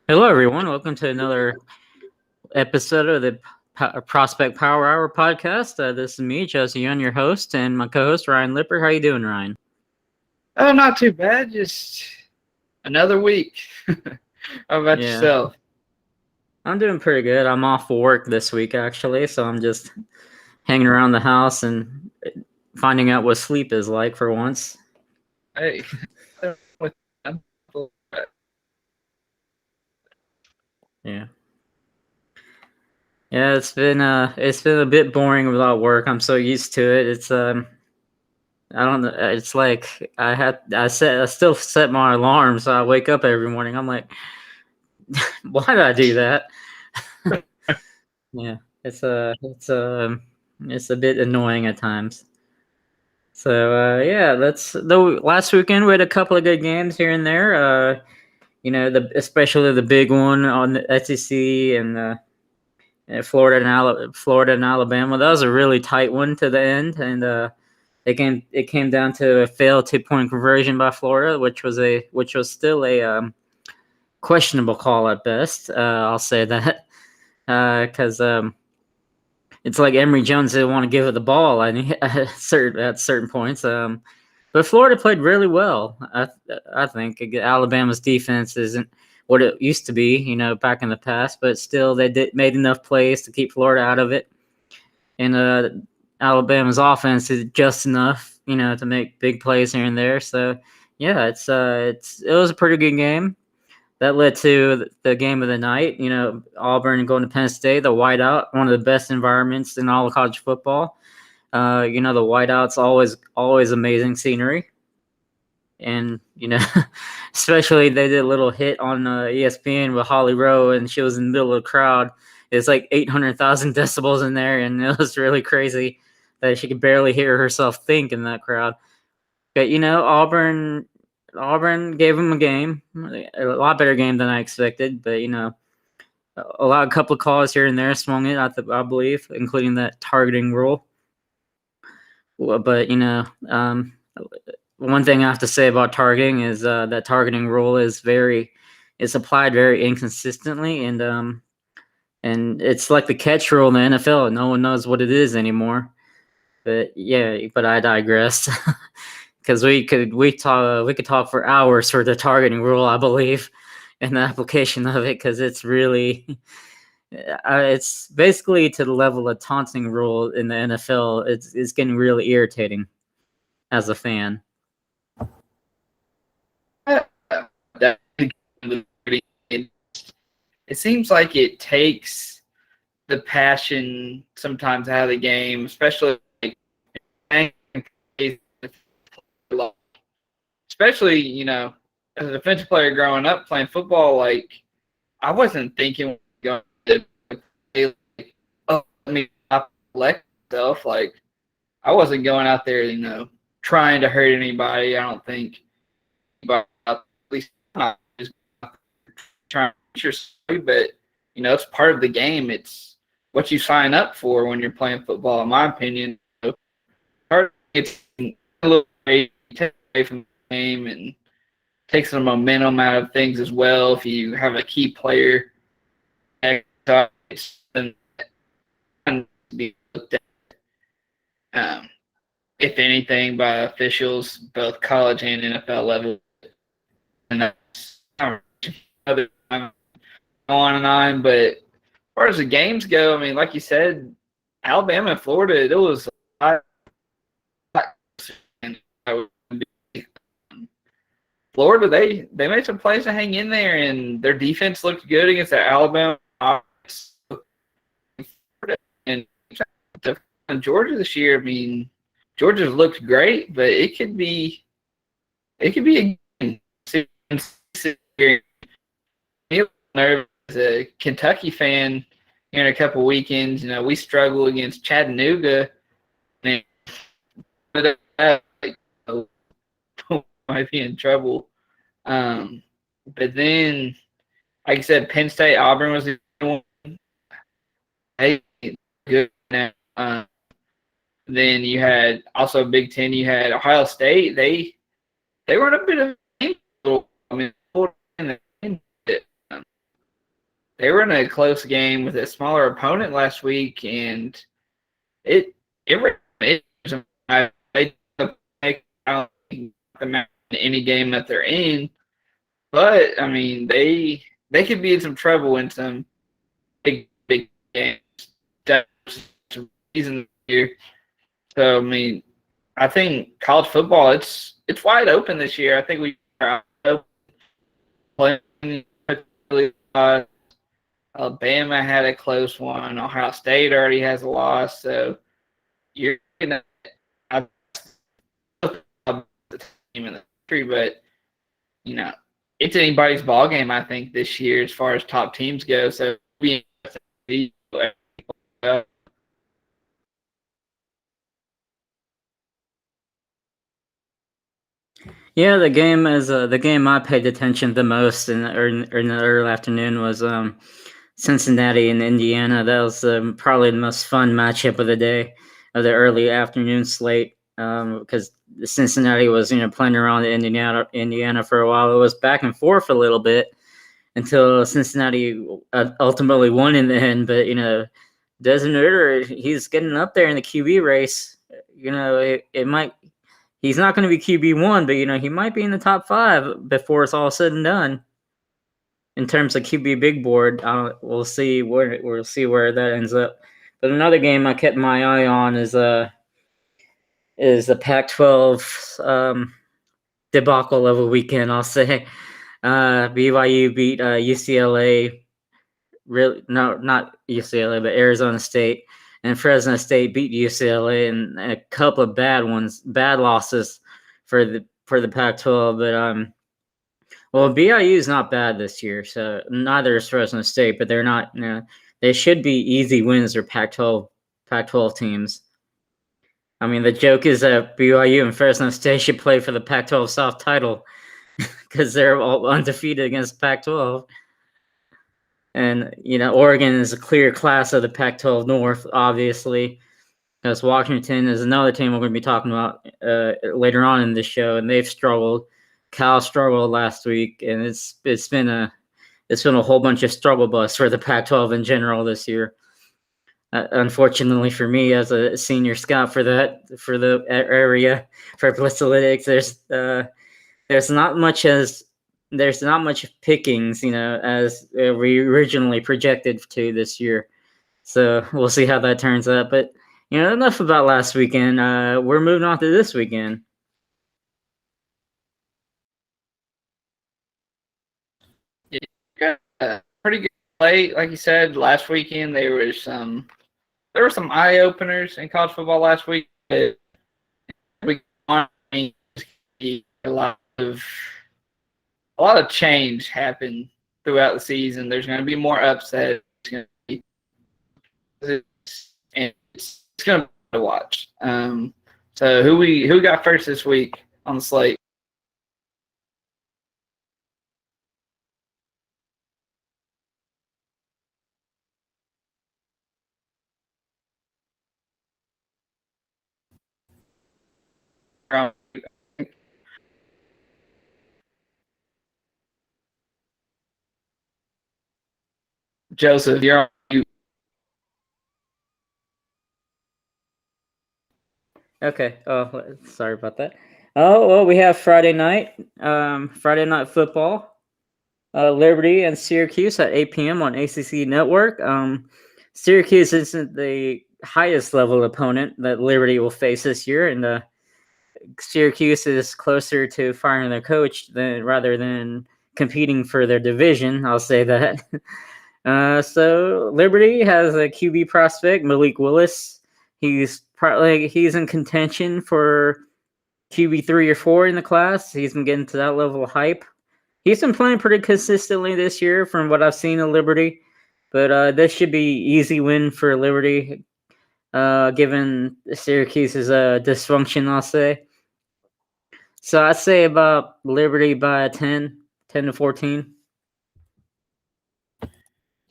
Hello, everyone. Welcome to another episode of the Prospect Power Hour podcast. This is me, Jesse Young, your host, and my co-host Ryan Lipper. How you doing, Ryan? Oh, not too bad. Just another week. How about Yeah, yourself? I'm doing pretty good. I'm off work this week, actually, so I'm just hanging around the house and finding out what sleep is like for once. Hey, with Yeah, yeah. It's been a bit boring without work. I'm so used to it. I don't know. It's like I still set my alarm, so I wake up every morning. I'm like, why did I do that? Yeah, it's a bit annoying at times. So yeah, that's though last weekend we had a couple of good games here and there. Especially the big one on the SEC and Florida and Alabama. That was a really tight one to the end, and it came down to a failed 2-point conversion by Florida, which was still a questionable call at best. I'll say that because it's like Emory Jones didn't want to give it the ball at certain points. But Florida played really well. I think Alabama's defense isn't what it used to be, back in the past, but still made enough plays to keep Florida out of it. And Alabama's offense is just enough, to make big plays here and there. So yeah, it was a pretty good game. That led to the game of the night. Auburn going to Penn State, the whiteout, one of the best environments in all of college football. The whiteout's always amazing scenery, and especially they did a little hit on ESPN with Holly Rowe, and she was in the middle of the crowd. It's like 800,000 decibels in there, and it was really crazy that she could barely hear herself think in that crowd. But Auburn gave them a game, a lot better game than I expected. But a couple of calls here and there swung it. I believe, including that targeting rule. But one thing I have to say about targeting is that targeting rule it's applied very inconsistently, and it's like the catch rule in the NFL. No one knows what it is anymore. But yeah, but I digress. Because we could talk for hours for the targeting rule, I believe, and the application of it, because it's really it's basically to the level of taunting rule in the NFL. It's getting really irritating as a fan. that. It seems like it takes the passion sometimes out of the game, especially as a defensive player growing up playing football. Like I wasn't thinking going to play, like, oh, let me collect stuff. Like I wasn't going out there, trying to hurt anybody. I don't think, but at least not just trying to yourself. But it's part of the game. It's what you sign up for when you're playing football, in my opinion. It's a little away from the game and takes some momentum out of things as well. If you have a key player, and be looked at, if anything, by officials, both college and NFL level. And that's other on and on. But as far as the games go, I mean, like you said, Alabama and Florida, it was Florida, they made some plays to hang in there, and their defense looked good against the Alabama offense. And Georgia this year, I mean, Georgia's looked great, but it could be a game. Nervous as a Kentucky fan here in a couple weekends. We struggle against Chattanooga, and might be in trouble. But then, like I said, Penn State, Auburn was the one. Hey, good now. Then you had also Big Ten. You had Ohio State. They were in a bit of I mean, they were in a close game with a smaller opponent last week, and it was I don't think them out in any game that they're in. But I mean, they could be in some trouble in some big games. That's some reason here. So I mean, I think college football it's wide open this year. I think we are playing really hard. Alabama had a close one. Ohio State already has a loss. So you're gonna I the team in the country, but you know it's anybody's ball game. I think this year as far as top teams go. So Yeah, the game I paid attention the most in the early afternoon was Cincinnati and Indiana. That was probably the most fun matchup of the day, of the early afternoon slate, because Cincinnati was playing around Indiana for a while. It was back and forth a little bit until Cincinnati ultimately won in the end. But Desmond Ridder, he's getting up there in the QB race. It might. He's not going to be QB1, but he might be in the top 5 before it's all said and done. In terms of QB big board, we'll see where that ends up. But another game I kept my eye on is the Pac-12 debacle of a weekend. I'll say BYU beat UCLA. Really, no, not UCLA, but Arizona State, and Fresno State beat UCLA, and a couple of bad losses for the Pac-12. But well, BYU is not bad this year, so neither is Fresno State, but they're not. They should be easy wins for Pac-12 teams. I mean, the joke is that BYU and Fresno State should play for the Pac-12 South title because they're all undefeated against Pac-12. And, Oregon is a clear class of the Pac-12 North, obviously, because Washington is another team we're going to be talking about later on in this show, and they've struggled. Cal struggled last week, and it's been a whole bunch of struggle bus for the Pac-12 in general this year. Unfortunately for me, as a senior scout for the area for Blitzalytics, there's not much pickings, as we originally projected to this year. So we'll see how that turns out. But enough about last weekend. We're moving on to this weekend. Yeah, pretty good play, like you said. Last weekend there were some eye openers in college football last week. We a lot of change happened throughout the season. There's going to be more upsets. And it's going to be to watch. So who got first this week on the slate? Joseph, you're on mute. Okay. Oh, sorry about that. Oh, well, we have Friday night football. Liberty and Syracuse at 8 p.m. on ACC Network. Syracuse isn't the highest level opponent that Liberty will face this year, and Syracuse is closer to firing their coach rather than competing for their division. I'll say that. So Liberty has a QB prospect, Malik Willis. He's in contention for QB 3 or 4 in the class. He's been getting to that level of hype. He's been playing pretty consistently this year from what I've seen of Liberty, but this should be easy win for Liberty, given Syracuse's dysfunction, I'll say. So I'd say about Liberty by 10 to 14.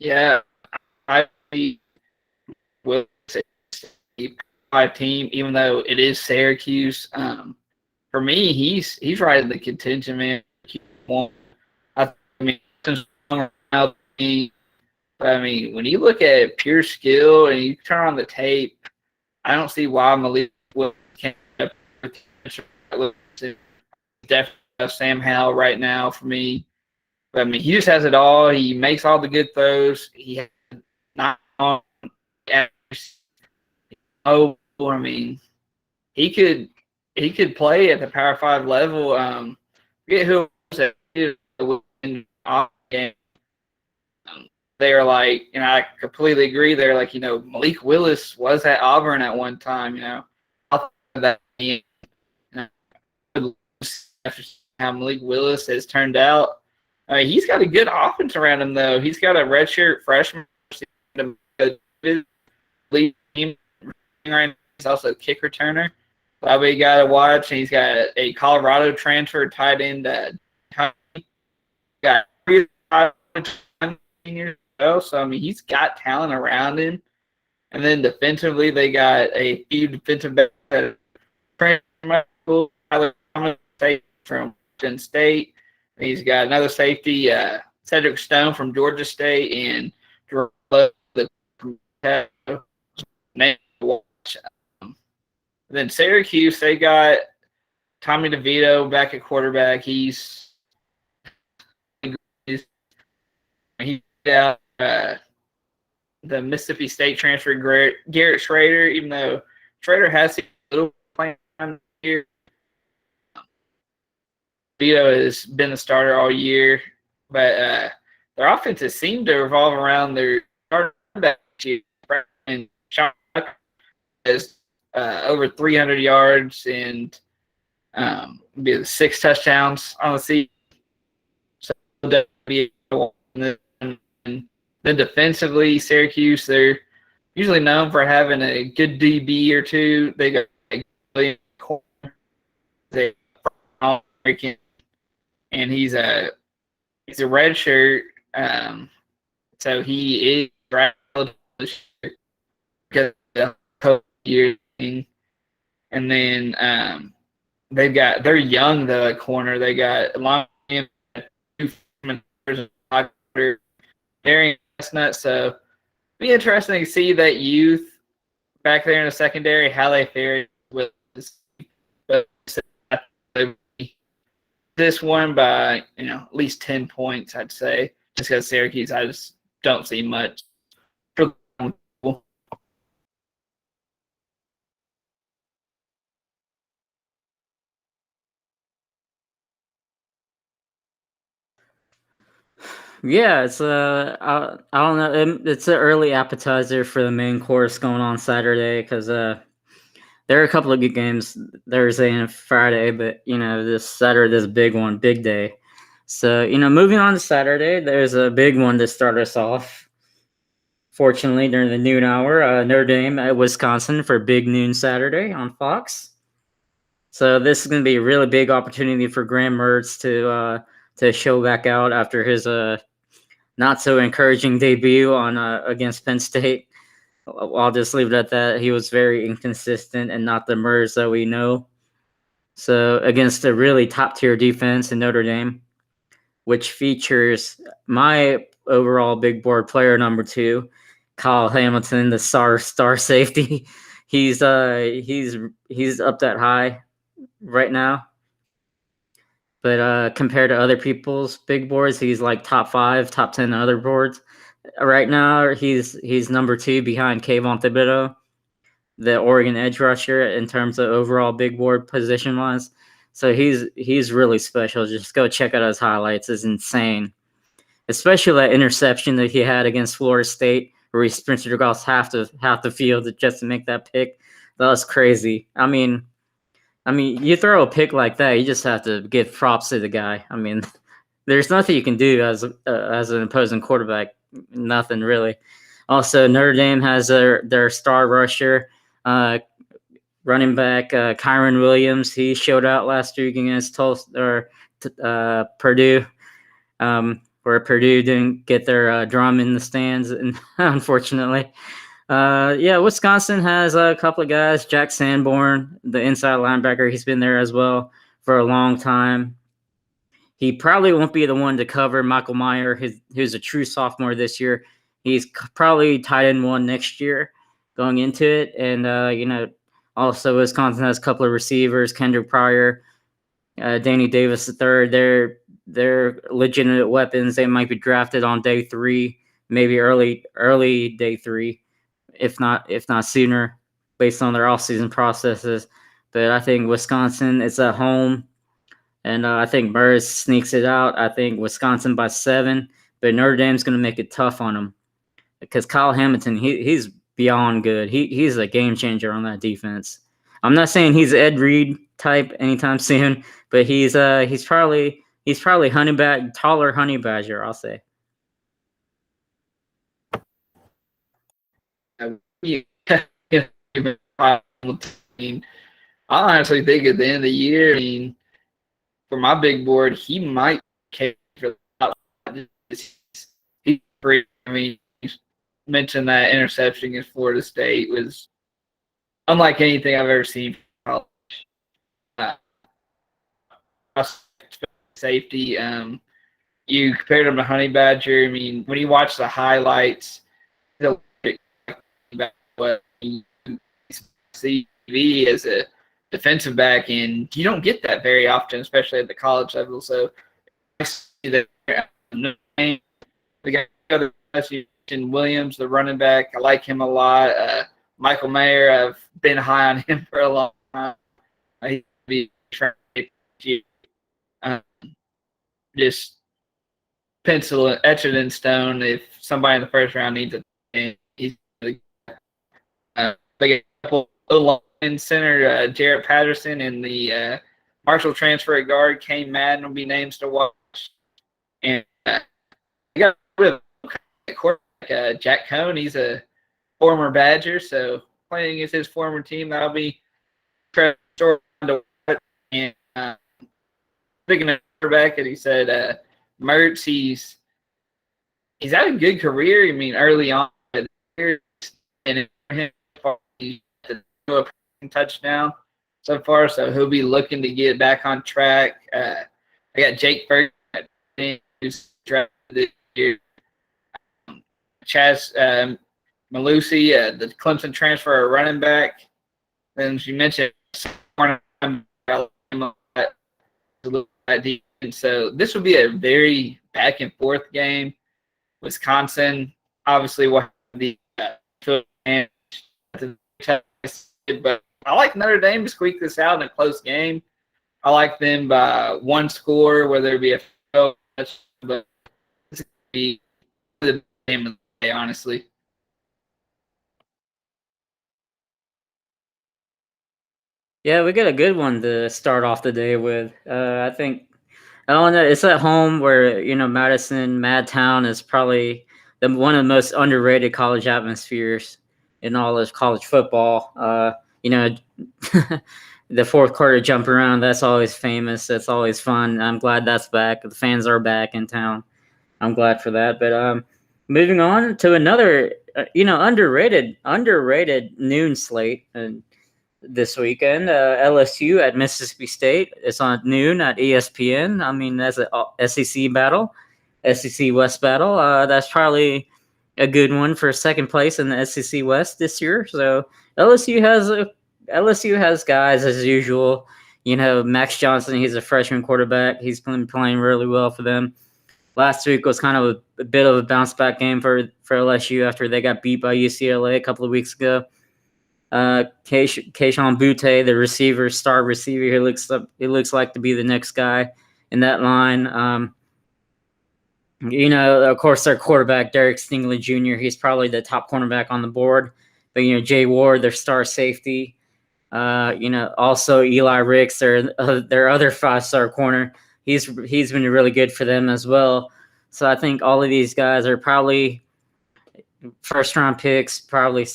Yeah, I will say my team, even though it is Syracuse. For me, he's right in the contention, man. I mean, But I mean, when you look at pure skill and you turn on the tape, I don't see why Malik Willis can't definitely Sam Howell right now for me. But I mean, he just has it all. He makes all the good throws. He has not on. Oh, I mean, he could play at the Power 5 level. Forget who was in off game. They are like, I completely agree. They're like, Malik Willis was at Auburn at one time. I thought that after how Malik Willis has turned out. He's got a good offense around him, though. He's got a redshirt freshman. Lead team right now. He's also a kick returner. Probably you got to watch. And he's got a Colorado transfer tight end that got 19 years ago. So, I mean, he's got talent around him. And then defensively, they got a few defensive backs from Penn State. He's got another safety, Cedric Stone from Georgia State, and then Syracuse, they got Tommy DeVito back at quarterback. He's out the Mississippi State transfer Garrett Schrader, even though Schrader has a little playing time here. Vito has been the starter all year, but their offenses seem to revolve around their starter back. And Sean has over 300 yards and be 6 touchdowns on the season. So and then defensively, Syracuse, they're usually known for having a good DB or two. They got and he's a red shirt, so he is right because of year. And then they're young though at corner. They got long Darian Chestnut, so be interesting to see that youth back there in the secondary, how they fare with this. But this one by at least 10 points, I'd say, just because Syracuse, I just don't see much. Yeah, it's I don't know. It's an early appetizer for the main course going on Saturday because there are a couple of good games Thursday and Friday, but this Saturday is a big one, big day. So moving on to Saturday, there's a big one to start us off. Fortunately, during the noon hour, Notre Dame at Wisconsin for big noon Saturday on Fox. So this is going to be a really big opportunity for Graham Mertz to show back out after his not so encouraging debut on against Penn State. I'll just leave it at that. He was very inconsistent and not the Mertz that we know. So against a really top tier defense in Notre Dame, which features my overall big board player number 2, Kyle Hamilton, the star safety. He's up that high right now. But compared to other people's big boards, he's like top 5, top 10 other boards. Right now, he's number 2 behind Kayvon Thibodeau, the Oregon edge rusher, in terms of overall big board position wise. So he's really special. Just go check out his highlights. It's insane, especially that interception that he had against Florida State, where he sprinted across half the field just to make that pick. That was crazy. I mean, you throw a pick like that, you just have to give props to the guy. I mean, there's nothing you can do as an opposing quarterback. Nothing really. Also, Notre Dame has their star rusher, running back Kyron Williams. He showed out last week against Purdue, where Purdue didn't get their drum in the stands, and unfortunately. Wisconsin has a couple of guys. Jack Sanborn, the inside linebacker, he's been there as well for a long time. He probably won't be the one to cover Michael Meyer, who's a true sophomore this year. he's probably tight end 1 next year going into it. And, also Wisconsin has a couple of receivers, Kendrick Pryor, Danny Davis III. They're legitimate weapons. They might be drafted on day 3, maybe early day 3, if not sooner, based on their offseason processes. But I think Wisconsin is at home, and I think Burris sneaks it out. I think Wisconsin by 7, but Notre Dame's going to make it tough on them because Kyle Hamilton, he's beyond good. He's a game changer on that defense. I'm not saying he's Ed Reed type anytime soon, but he's probably taller honey badger, I'll say. I honestly think at the end of the year, I mean, for my big board, he might carry for he's free. I mean, you mentioned that interception against Florida State was unlike anything I've ever seen from college. Safety. You compared him to Honey Badger. I mean, when you watch the highlights, what you see as a defensive back, and you don't get that very often, especially at the college level. So I see that the guy Williams, the running back, I like him a lot. Michael Mayer, I've been high on him for a long time. He'd be trying to just pencil it, etch it in stone. If somebody in the first round needs it, he's they got a couple line center, Jarrett Patterson, and the Marshall transfer at guard, Kane Madden will be names to watch. And they got rid of quarterback, Jack Cohn. He's a former Badger, so playing against his former team, that'll be short. And speaking of quarterback, and he said Mertz, he's had a good career. I mean, early on, and him a touchdown so far, so he'll be looking to get back on track. I got Jake Ferguson, who's drafted this year. Chaz Malusi, the Clemson transfer, a running back. And as you mentioned, so this will be a very back and forth game. Wisconsin obviously will have the but I like Notre Dame to squeak this out in a close game. I like them by 1 score, whether it be a touch, but it's going to be the game of the day, honestly. Yeah, we got a good one to start off the day with. I think it's at home where Madison, Madtown is probably one of the most underrated college atmospheres in all of college football. The fourth quarter jump around, that's always famous. That's always fun. I'm glad that's back. The fans are back in town. I'm glad for that. But moving on to another, underrated noon slate this weekend. LSU at Mississippi State. It's on noon at ESPN. I mean, that's a SEC battle, SEC West battle. That's probably a good one for second place in the SEC West this year. So LSU has guys as usual. Max Johnson, he's a freshman quarterback. He's been playing really well for them. Last week was kind of a bit of a bounce back game for LSU after they got beat by UCLA a couple of weeks ago. Kayshon Boutte, the star receiver, he looks like to be the next guy in that line. Of course, their quarterback, Derek Stingley Jr., he's probably the top cornerback on the board. But, Jay Ward, their star safety. Also Eli Ricks, their other 5-star corner. He's been really good for them as well. So I think all of these guys are probably first-round picks, probably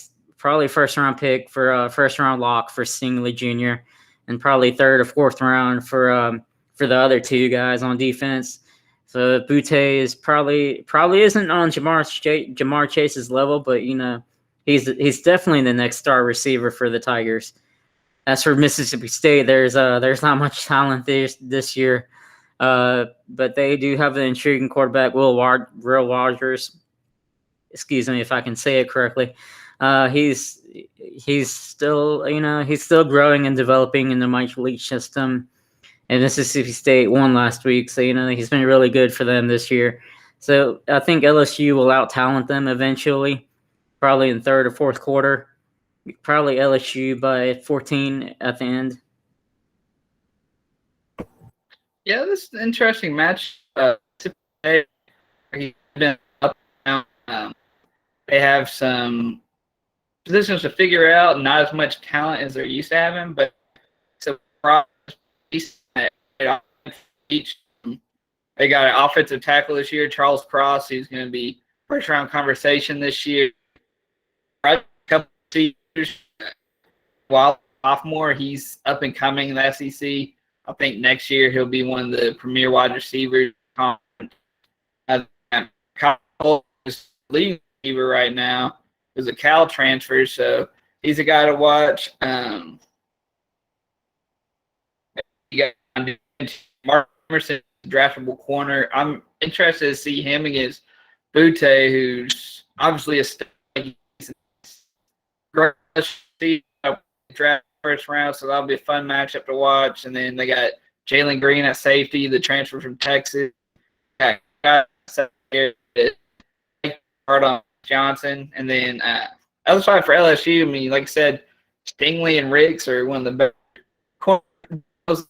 first-round pick for first-round lock for Stingley Jr., and probably third or fourth round for the other two guys on defense. So Boutte is probably isn't on Jamar Chase's level, but he's definitely the next star receiver for the Tigers. As for Mississippi State, there's not much talent this year, but they do have an intriguing quarterback, Will Rogers. Excuse me if I can say it correctly. He's still he's still growing and developing in the Mike Leach system. And Mississippi State won last week, so he's been really good for them this year. So I think LSU will out talent them eventually, probably in third or fourth quarter. Probably LSU by 14 at the end. Yeah, this is an interesting match. He's been up and down. They have some positions to figure out, not as much talent as they're used to having, but so each they got an offensive tackle this year, Charles Cross, who's going to be first round conversation this year. A couple years, while sophomore, he's up and coming in the SEC. I think next year he'll be one of the premier wide receivers. Kyle is leading receiver right now. Is a Cal transfer, so he's a guy to watch. You got Mark Emerson, draftable corner. I'm interested to see him against Butte, who's obviously a great draft first round, so that'll be a fun matchup to watch. And then they got Jalen Green at safety, the transfer from Texas. Got on Johnson, and then other side for LSU. I mean, like I said, Stingley and Riggs are one of the better corners.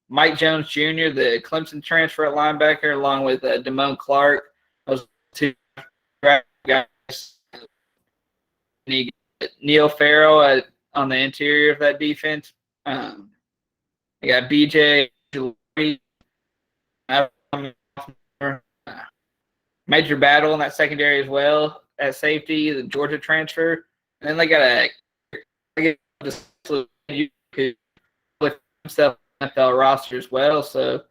Mike Jones Jr., the Clemson transfer at linebacker, along with Damone Clark. Those two guys. Neil Farrell on the interior of that defense. They got BJ, major battle in that secondary as well at safety, the Georgia transfer. And then they got with himself NFL roster as well. So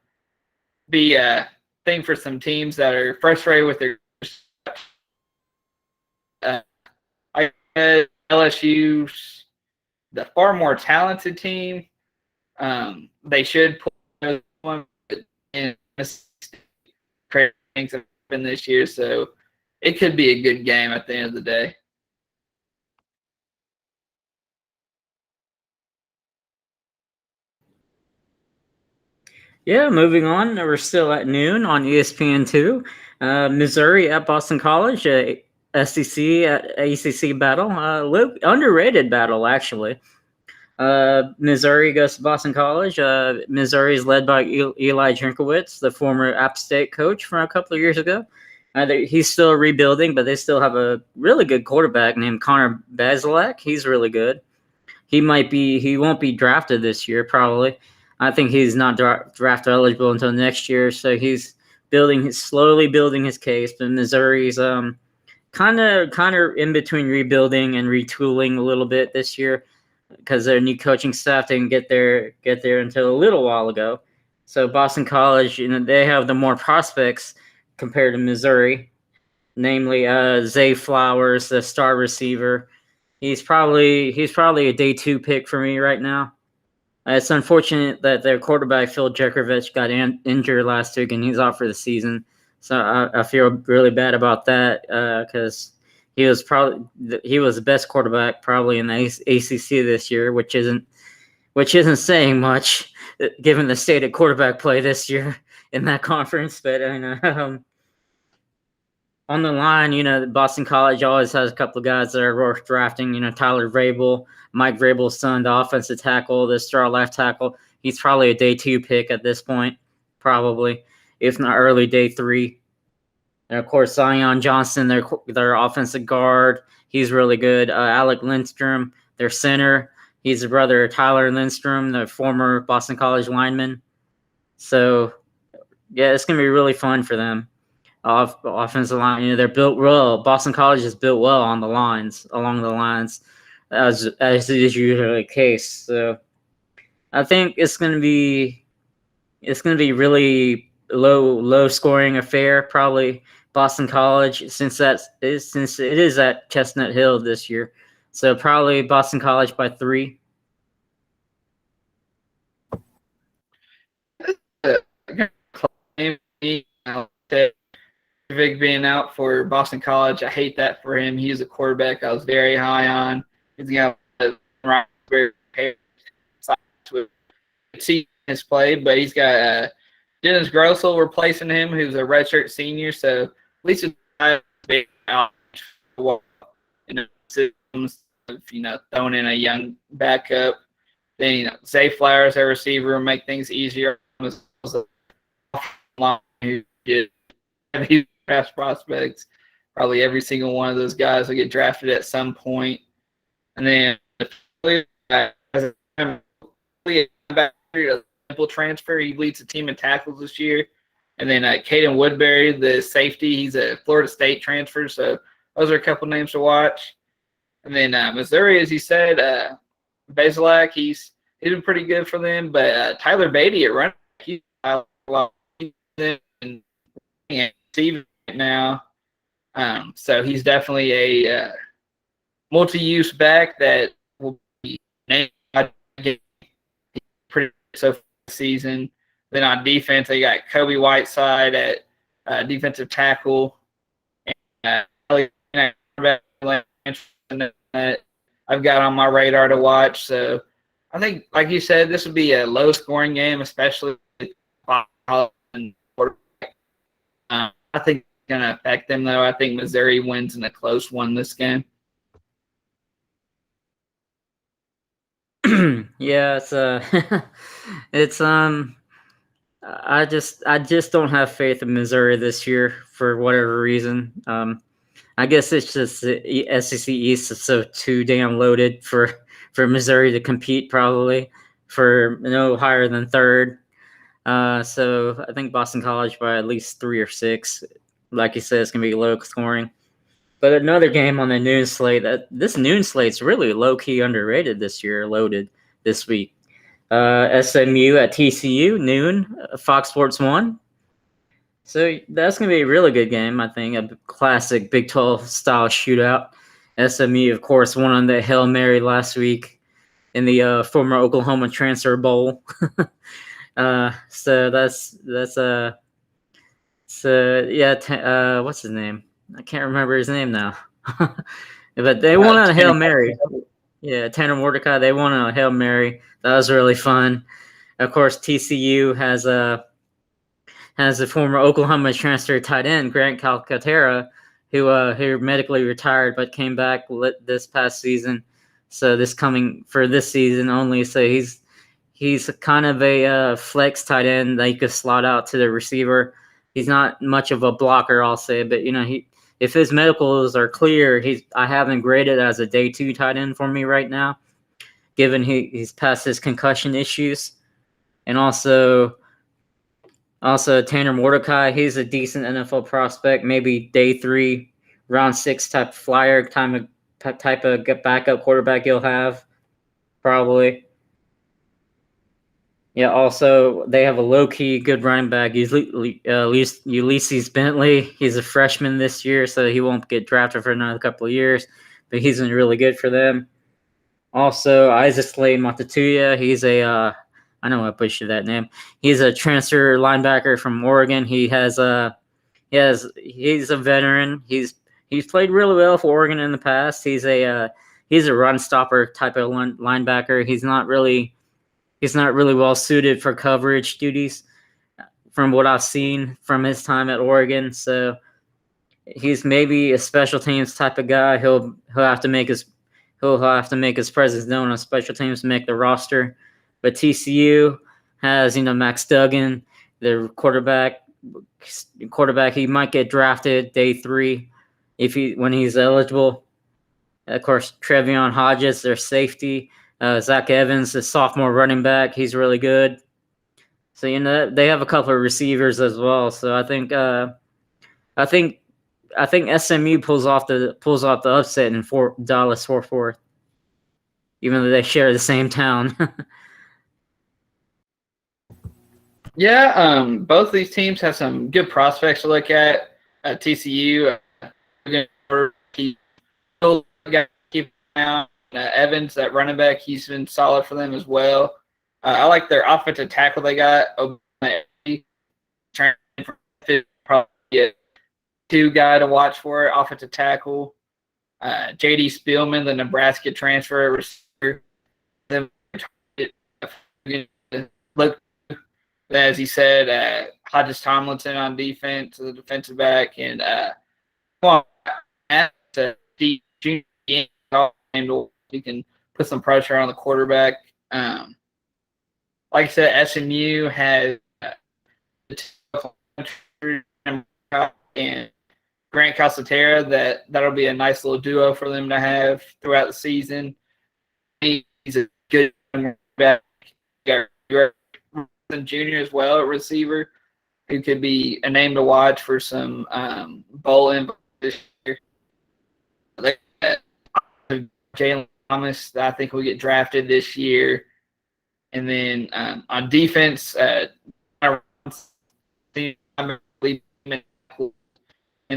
be a thing for some teams that are frustrated with their LSU's the far more talented team. They should pull one in things have been this year, so it could be a good game at the end of the day. Yeah, moving on. We're still at noon on ESPN2. Missouri at Boston College, SEC at ACC battle. Underrated battle, actually. Missouri goes to Boston College. Missouri is led by Eli Drinkowitz, the former App State coach from a couple of years ago. He's still rebuilding, but they still have a really good quarterback named Connor Bazelak. He's really good. He won't be drafted this year, probably. I think he's not draft eligible until next year, so he's slowly building his case. But Missouri's kind of in between rebuilding and retooling a little bit this year because their new coaching staff didn't get there until a little while ago. So Boston College, they have the more prospects compared to Missouri, namely Zay Flowers, the star receiver. He's probably a day 2 pick for me right now. It's unfortunate that their quarterback Phil Jacovich got injured last week and he's out for the season. So I feel really bad about that because he was the best quarterback probably in the ACC this year, which isn't saying much given the state of quarterback play this year in that conference. But on the line, Boston College always has a couple of guys that are worth drafting. Tyler Vrabel, Mike Vrabel's son, the offensive tackle, the star left tackle. He's probably a day 2 pick at this point, probably, if not early day 3. And of course, Zion Johnson, their offensive guard, he's really good. Alec Lindstrom, their center, he's the brother of Tyler Lindstrom, the former Boston College lineman. So, yeah, it's gonna be really fun for them. Offensive line, they're built well. Boston College is built well along the lines, as is usually the case. So I think it's gonna be really low scoring affair. Probably Boston College, since it is at Chestnut Hill this year. So probably Boston College by 3. Jacovich being out for Boston College. I hate that for him. He's a quarterback I was very high on. He's got very with see his play, but he's got Dennis Grossel replacing him, who's a redshirt senior. So at least it's big out in the systems of, throwing in a young backup. Then Zay Flowers, our receiver, will make things easier. Who did these draft prospects? Probably every single one of those guys will get drafted at some point. And then a simple transfer. He leads the team in tackles this year. And then Caden Woodbury, the safety, he's a Florida State transfer. So those are a couple names to watch. And then Missouri, as you said, Bazelak, he's been pretty good for them. But Tyler Beatty at running back, he's receiving now. So he's definitely a multi-use back that will be named pretty so far this season. Then on defense, they got Kobe Whiteside at defensive tackle. And I've got on my radar to watch. So I think, like you said, this would be a low-scoring game, especially I think it's going to affect them, though. I think Missouri wins in a close one this game. Yeah, it's I just don't have faith in Missouri this year for whatever reason. I guess it's just the SEC East is so too damn loaded for Missouri to compete probably for no higher than third. So I think Boston College by at least 3 or 6. Like you said, it's gonna be low scoring. But another game on the noon slate. This noon slate's really low key underrated this year. Loaded this week. SMU at TCU noon. Fox Sports 1. So that's gonna be a really good game. I think a classic Big 12 style shootout. SMU, of course, won on the Hail Mary last week in the former Oklahoma Transfer Bowl. So what's his name? I can't remember his name now. But they won on a Hail Mary. Yeah, Tanner Mordecai. They won on a Hail Mary. That was really fun. Of course, TCU has the former Oklahoma transfer tight end Grant Calcutta, who medically retired but came back this past season. So this season only. So he's kind of a flex tight end that you could slot out to the receiver. He's not much of a blocker, I'll say, but if his medicals are clear, I have him graded as a day 2 tight end for me right now, given he's past his concussion issues. And also Tanner Mordecai, he's a decent NFL prospect, maybe day 3, round 6 type flyer, type of backup quarterback you'll have, probably. Yeah, also, they have a low-key good running back, Ulysses Bentley. He's a freshman this year, so he won't get drafted for another couple of years, but he's been really good for them. Also, Isaac Slade Matatuya, he's I know I butchered that name. He's a transfer linebacker from Oregon. He's a veteran. He's played really well for Oregon in the past. He's a run stopper type of linebacker. He's not really well suited for coverage duties from what I've seen from his time at Oregon. So he's maybe a special teams type of guy. He'll have to make his presence known on special teams to make the roster. But TCU has, Max Duggan, their quarterback. He might get drafted day 3 when he's eligible. Of course, Trevion Hodges, their safety. Zach Evans, the sophomore running back, he's really good. So they have a couple of receivers as well. So I think SMU pulls off the upset in Dallas 4-4, even though they share the same town. Yeah, both of these teams have some good prospects to look at. TCU, keep out. Evans, that running back, he's been solid for them as well. I like their offensive tackle they got. two guy to watch for it, offensive tackle. J.D. Spielman, the Nebraska transfer receiver. Then look, as he said, Hodges Tomlinson on defense, the defensive back, and he can put some pressure on the quarterback. Like I said, SMU has and Grant Calcutta. That'll be a nice little duo for them to have throughout the season. He's a good back. Junior as well at receiver, who could be a name to watch for some bowl in this year. Jalen Thomas, I think will get drafted this year. And then on defense, and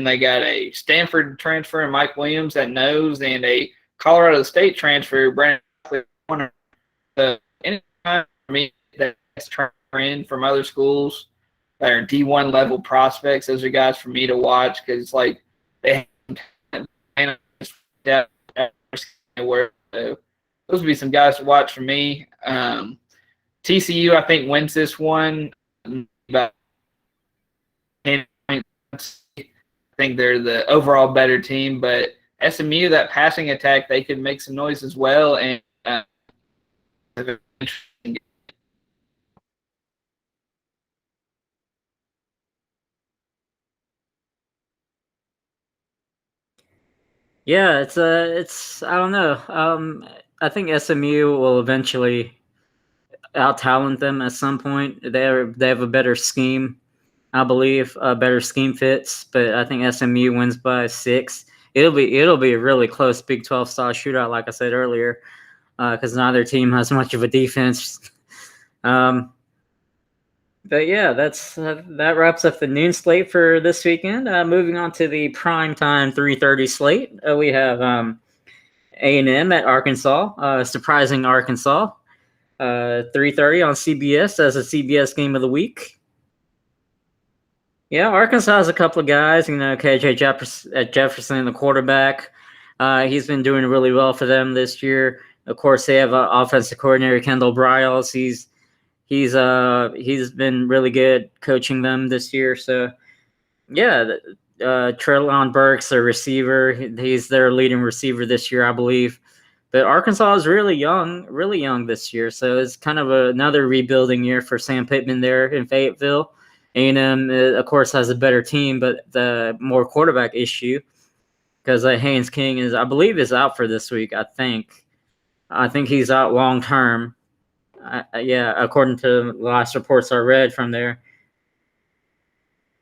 they got a Stanford transfer, Mike Williams at nose, and a Colorado State transfer, Brenton Cox. Anytime for me that's in from other schools that are D1 level prospects, those are guys for me to watch because it's like they have where those would be some guys to watch for me. TCU, I think, wins this one. About 10 points. I think they're the overall better team, but SMU, that passing attack, they could make some noise as well. And Yeah, it's I don't know. I think SMU will eventually out talent them at some point. They have a better scheme, I believe, better scheme fits. But I think SMU wins by 6. It'll be a really close Big 12 style shootout, like I said earlier, because neither team has much of a defense. But yeah, that wraps up the noon slate for this weekend. Moving on to the primetime 3:30 slate, we have A&M at Arkansas. Surprising Arkansas. 3:30 on CBS as a CBS game of the week. Yeah, Arkansas has a couple of guys. KJ Jefferson, the quarterback. He's been doing really well for them this year. Of course, they have offensive coordinator Kendall Briles. He's been really good coaching them this year. So, yeah, Treylon Burks, their receiver, he's their leading receiver this year, I believe. But Arkansas is really young this year. So it's kind of another rebuilding year for Sam Pittman there in Fayetteville. A&M, of course, has a better team, but the more quarterback issue because Haynes King I believe, is out for this week. I think he's out long term. Yeah, according to the last reports I read from there.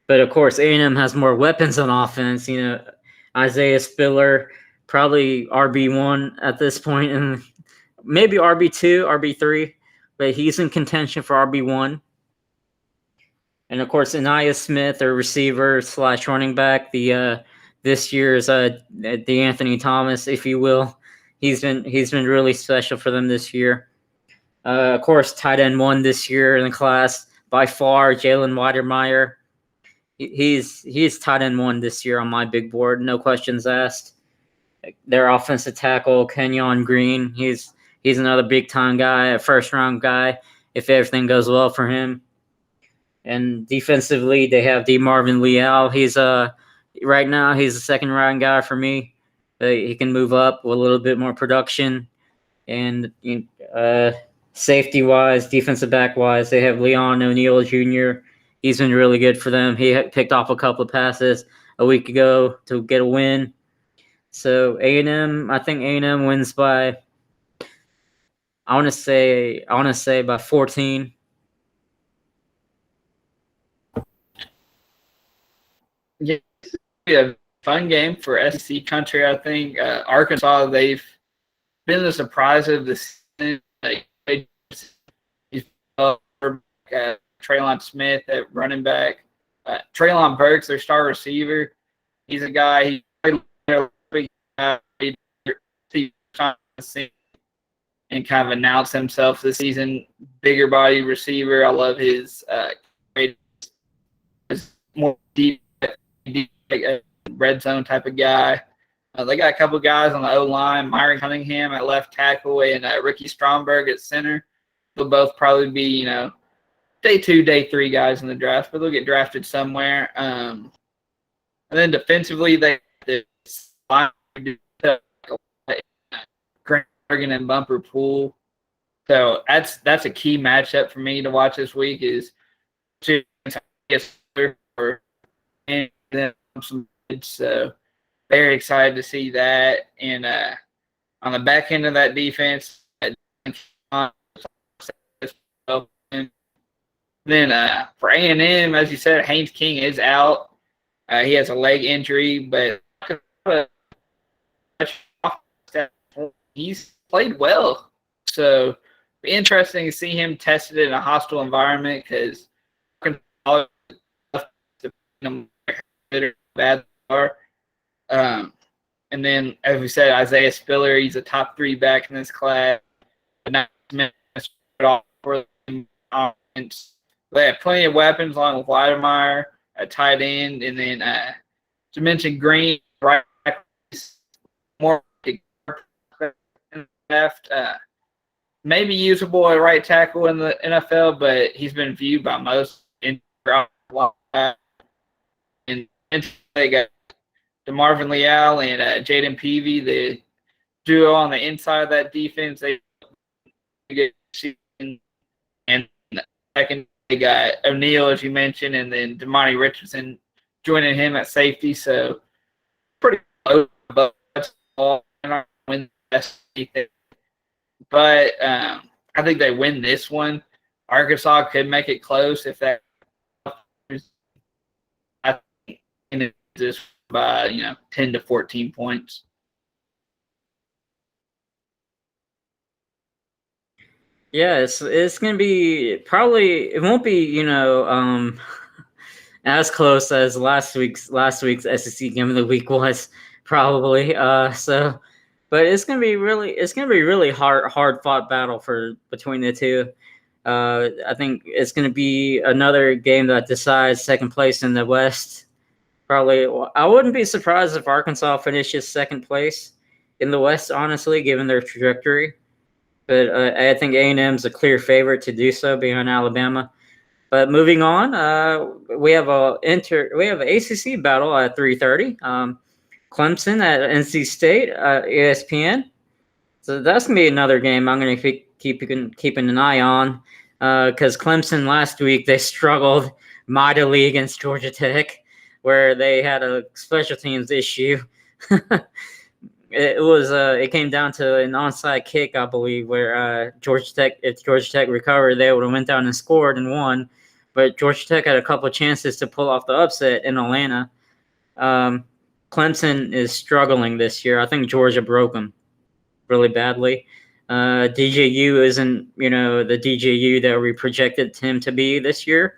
But of course, A&M has more weapons on offense. Isaiah Spiller, probably RB1 at this point, and maybe RB2, RB3, but he's in contention for RB1. And of course, Anaya Smith, their receiver / running back, this year's D'Anthony Thomas, if you will. He's been really special for them this year. Of course, tight end 1 this year in the class by far, Jalen Weidermeyer. He's tight end 1 this year on my big board, no questions asked. Their offensive tackle, Kenyon Green, he's another big time guy, a first round guy if everything goes well for him. And defensively, they have DeMarvin Leal. He's right now he's a second round guy for me. He can move up with a little bit more production. And safety wise, defensive back wise, they have Leon O'Neal Jr. He's been really good for them. He picked off a couple of passes a week ago to get a win. So I think A&M wins by, I want to say by 14. Yeah, fun game for SEC country. I think Arkansas, they've been the surprise of the season. Treylon Smith at running back. Treylon Burks, their star receiver. He's a guy and kind of announced himself this season. Bigger body receiver. I love his more deep red zone type of guy. They got a couple guys on the O-line, Myron Cunningham at left tackle and Ricky Stromberg at center. They'll both probably be, day 2, day 3 guys in the draft, but they'll get drafted somewhere. And then defensively, they Grant Morgan and Bumper Pool. So that's a key matchup for me to watch this week is and then some so very excited to see that. And on the back end of that defense, then for A&M, as you said, Haynes King is out. He has a leg injury, but he's played well. So be interesting to see him tested in a hostile environment because bad are. And then, as we said, Isaiah Spiller, he's a top 3 back in this class. But not for the offense. They have plenty of weapons along with Weidemeyer at tight end. And then, to mention Green, right, more left. Maybe usable at right tackle in the NFL, but he's been viewed by most in and they got DeMarvin Leal and Jaden Peavy, the duo on the inside of that defense. They get and second they got O'Neal, as you mentioned, and then Damani Richardson joining him at safety. So pretty close, but win best defense. But I think they win this one. Arkansas could make it close if that. I think this by 10 to 14 points. Yeah, it's gonna be probably it won't be as close as last week's SEC game of the week was probably. But it's gonna be really hard fought battle between the two. I think it's gonna be another game that decides second place in the West. Probably, I wouldn't be surprised if Arkansas finishes second place in the West, honestly, given their trajectory. But I think A&M's a clear favorite to do so behind Alabama. But moving on, we have an ACC battle at 3:30. Clemson at NC State, ESPN. So that's gonna be another game I'm gonna keeping an eye on because Clemson last week they struggled mightily against Georgia Tech, where they had a special teams issue. It came down to an onside kick, I believe, where if Georgia Tech recovered, they would have went down and scored and won. But Georgia Tech had a couple of chances to pull off the upset in Atlanta. Clemson is struggling this year. I think Georgia broke them really badly. DJU isn't, the DJU that we projected him to be this year.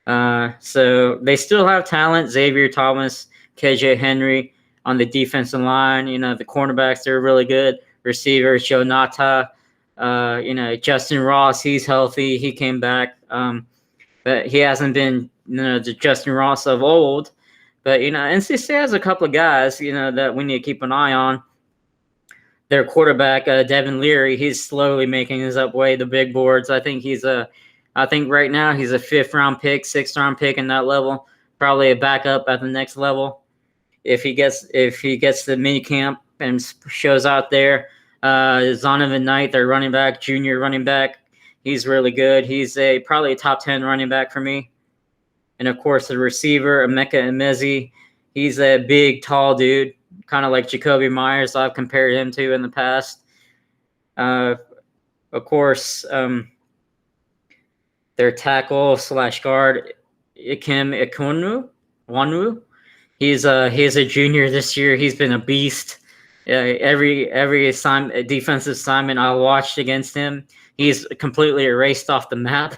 So they still have talent. Xavier Thomas, KJ Henry on the defensive line. The cornerbacks, they're really good. Receiver, Joe Nata. Justin Ross, he's healthy. He came back. But he hasn't been, the Justin Ross of old. But, NC State has a couple of guys, that we need to keep an eye on. Their quarterback, Devin Leary, he's slowly making his way the big boards. I think right now he's a 5th-round pick, 6th-round pick in that level. Probably a backup at the next level. If he gets the mini camp and shows out there, Zonovan Knight, their running back, junior running back, he's really good. He's probably a top 10 running back for me. And, of course, the receiver, Emeka Emezi, he's a big, tall dude, kind of like Jacoby Myers I've compared him to in the past. Of course, their tackle / guard, Equanu, he's a junior this year. He's been a beast. Every defensive assignment I watched against him, he's completely erased off the map.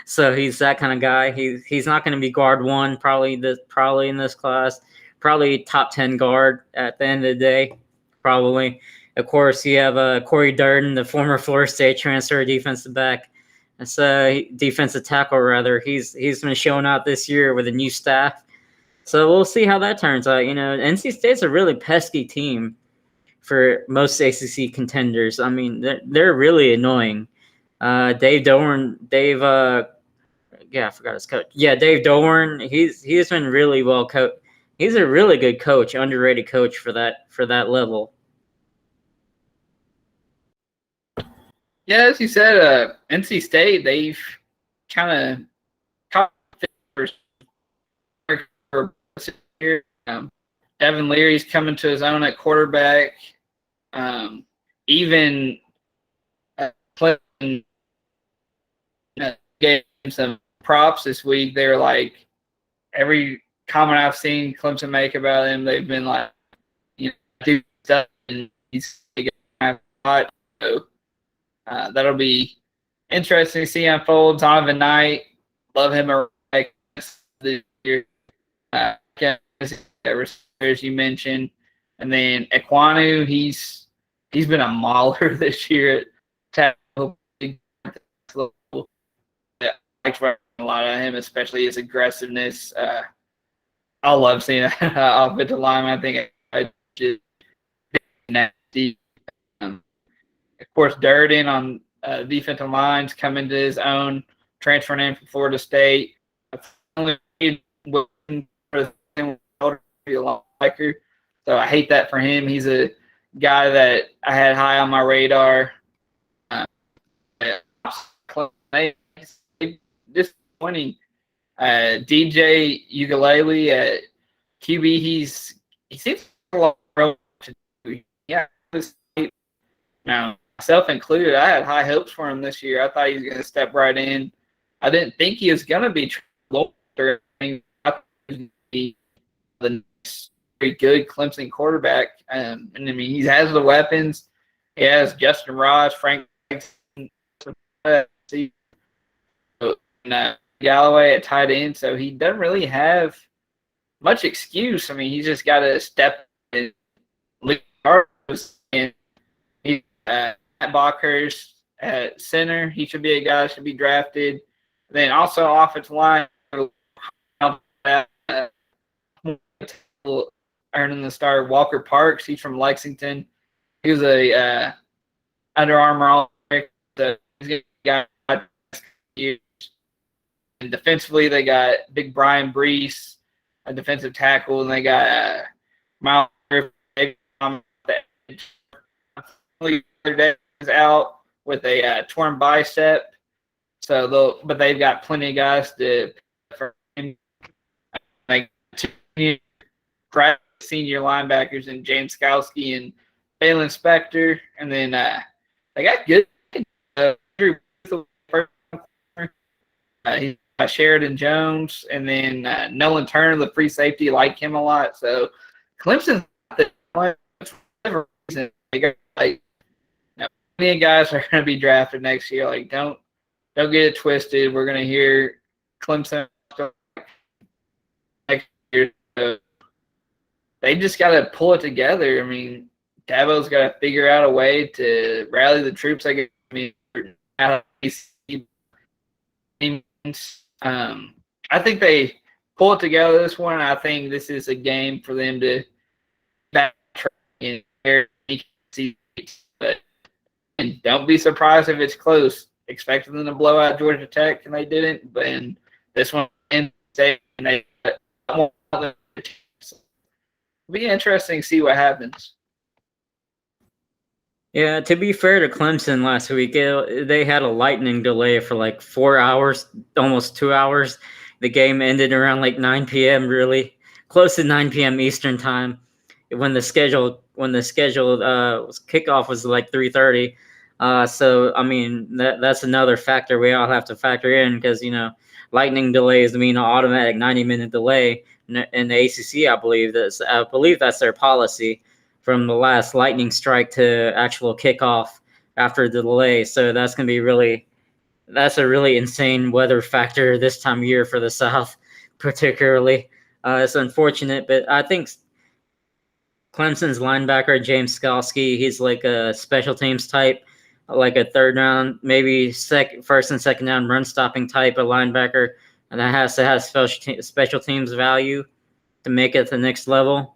So he's that kind of guy. He's not going to be guard one probably in this class. Probably top 10 guard at the end of the day. Probably. Of course, you have Corey Durden, the former Florida State transfer defensive back. Defensive tackle rather. He's been showing out this year with a new staff. So we'll see how that turns out. NC State's a really pesky team for most ACC contenders. I mean, they're really annoying. Dave Doran, I forgot his coach. Yeah, Dave Doran. He's been really well coached. He's a really good coach, underrated coach for that level. Yeah, as you said, NC State, they've kind of caught for here. Devin Leary's coming to his own at quarterback. Even Clemson gave him some props this week. They were like, every comment I've seen Clemson make about him, they've been like, do stuff, and he's hot. So that'll be interesting to see unfold. Donovan Knight, love him this year. As you mentioned, and then Equanu, he's been a mauler this year at tackle. Yeah, I like a lot of him, especially his aggressiveness. I love seeing that offensive lineman. I think I just nasty. Of course, Durden on defensive lines coming to his own, transferring in from Florida State. So I hate that for him. He's a guy that I had high on my radar. Disappointing. DJ Ukulele at QB, he seems a lot of to do. Yeah, now myself included, I had high hopes for him this year. I thought he was going to step right in. I didn't think he was going to be the next very good Clemson quarterback. And I mean, he has the weapons. He has Justin Ross, Frank Galloway at tight end, so he doesn't really have much excuse. I mean, he's just got to step in. And he Matt Bockhurst at center. He should be a guy that should be drafted. Then also offensive line, earning the star Walker Parks. He's from Lexington. He was a Under Armour All-American. So he's got years. And defensively, they got big Brian Brees, a defensive tackle, and they got Miles out with a torn bicep. So but they've got plenty of guys to for him. Like two senior linebackers and James Skowski and Phelan Spector, and then they got good. Sheridan Jones, and then Nolan Turner, the free safety, like him a lot. So Clemson, many guys are going to be drafted next year. Like, don't get it twisted. We're going to hear Clemson next year. So they just got to pull it together. I mean, Dabo's got to figure out a way to rally the troops. I think they pull it together this one. I think this is a game for them to backtrack and don't be surprised if it's close. Expected them to blow out Georgia Tech, and they didn't. But in this one, it'll be interesting to see what happens. Yeah, to be fair to Clemson last week, they had a lightning delay for like 4 hours, almost 2 hours. The game ended around like 9 p.m. really close to 9 p.m. Eastern time, when the scheduled kickoff was like 3:30. So I mean that's another factor we all have to factor in, because lightning delays mean an automatic 90-minute delay in the ACC. I believe that's their policy from the last lightning strike to actual kickoff after the delay. So that's going to be that's a really insane weather factor this time of year for the South, particularly. It's unfortunate, but I think Clemson's linebacker, James Skalski, he's like a special teams type, like a third round, maybe first and second round run stopping type of linebacker, and that has to have special teams value. to make it to the next level.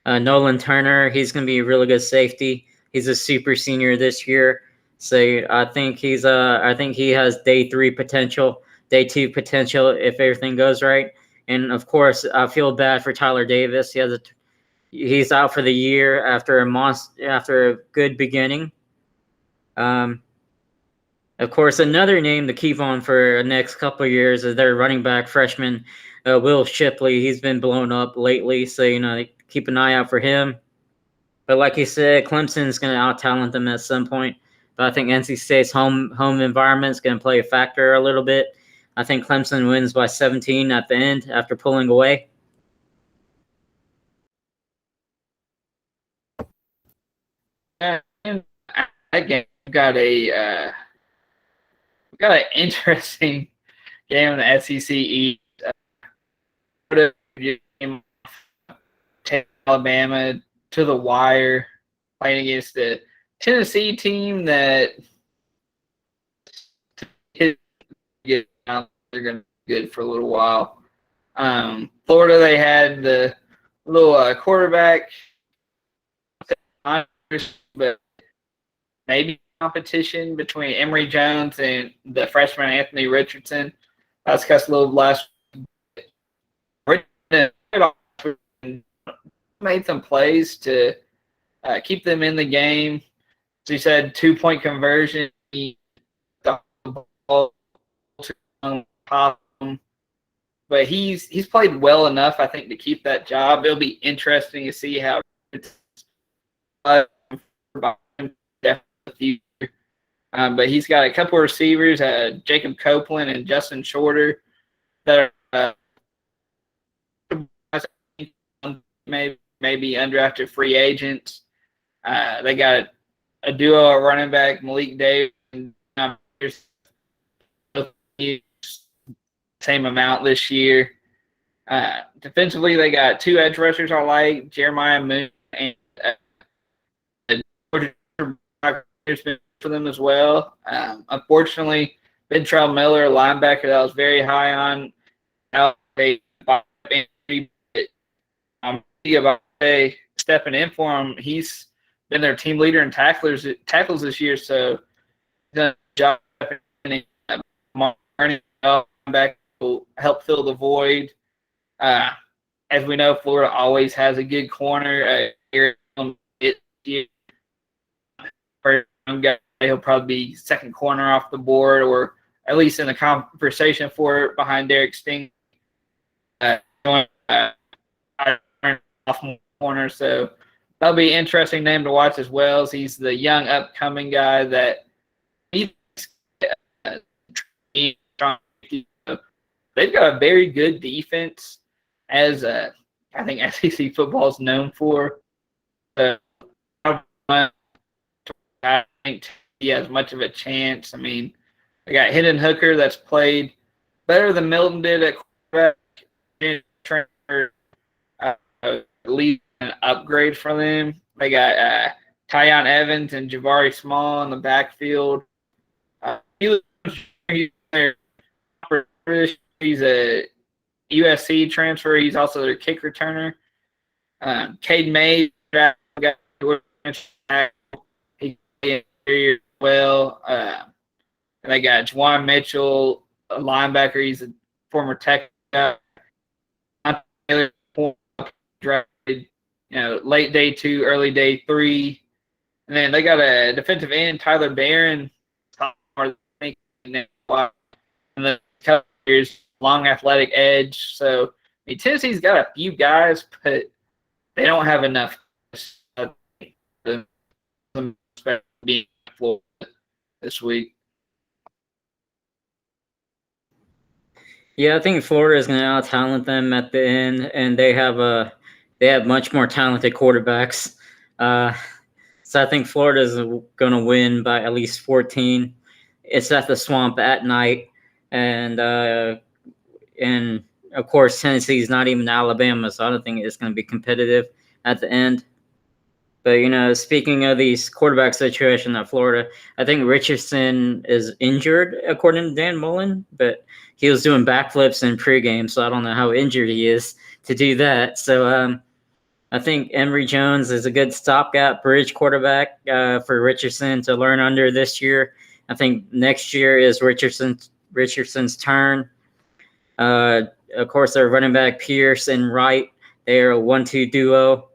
Nolan Turner, he's going to be a really good safety. He's a super senior this year, so I think he has day 3 potential, day 2 potential if everything goes right. And of course, I feel bad for Tyler Davis. He's out for the year after a good beginning. Of course, another name to keep on for the next couple of years is their running back freshman, Will Shipley. He's been blown up lately, so keep an eye out for him. But like you said, Clemson's going to out-talent them at some point. But I think NC State's home environment is going to play a factor a little bit. I think Clemson wins by 17 at the end after pulling away. That game got an interesting game in the SEC East. Alabama to the wire, playing against the Tennessee team that they're going to be good for a little while. Florida, they had the little quarterback, but maybe competition between Emory Jones and the freshman Anthony Richardson. I discussed a little last week. Made some plays to keep them in the game. So he said 2-point conversion. The ball to top him. But he's played well enough, I think, to keep that job. It'll be interesting to see how but he's got a couple of receivers, Jacob Copeland and Justin Shorter, that are maybe undrafted free agents. They got a duo at running back, Malik Davis, and same amount this year. Defensively, they got 2 edge rushers I like, Jeremiah Moon and for them as well. Unfortunately, Ventral Miller, a linebacker that I was very high on, about stepping in for him. He's been their team leader in tackles this year, so he's done a job. Back will help fill the void. As we know, Florida always has a good corner. He'll probably be second corner off the board, or at least in the conversation for it behind Derek Sting. Corner, so that'll be an interesting name to watch as well. As he's the young upcoming guy that they've got a very good defense, as I think SEC football is known for. I think he has much of a chance. I mean, they got Hendon Hooker that's played better than Milton did at quarterback. Lead an upgrade for them. They got Tyon Evans and Jabari Small in the backfield. He's a USC transfer. He's also their kick returner. Cade May got he did well. And they got Juwan Mitchell, a linebacker. He's a former Tech guy. Drafted, late day 2, early day 3, and then they got a defensive end, Tyler Barron, and the years long athletic edge. So Tennessee's got a few guys, but they don't have enough this week. Yeah, I think Florida is going to out-talent them at the end, and they have much more talented quarterbacks. So I think Florida is going to win by at least 14. It's at the Swamp at night, and of course Tennessee is not even Alabama, so I don't think it's going to be competitive at the end. But speaking of these quarterback situation at Florida, I think Richardson is injured according to Dan Mullen, but he was doing backflips in pregame, so I don't know how injured he is. to do that. So I think Emory Jones is a good stopgap bridge quarterback for Richardson to learn under this year. I think next year is Richardson's turn. Of course, their running back Pierce and Wright, they are a 1-2 duo.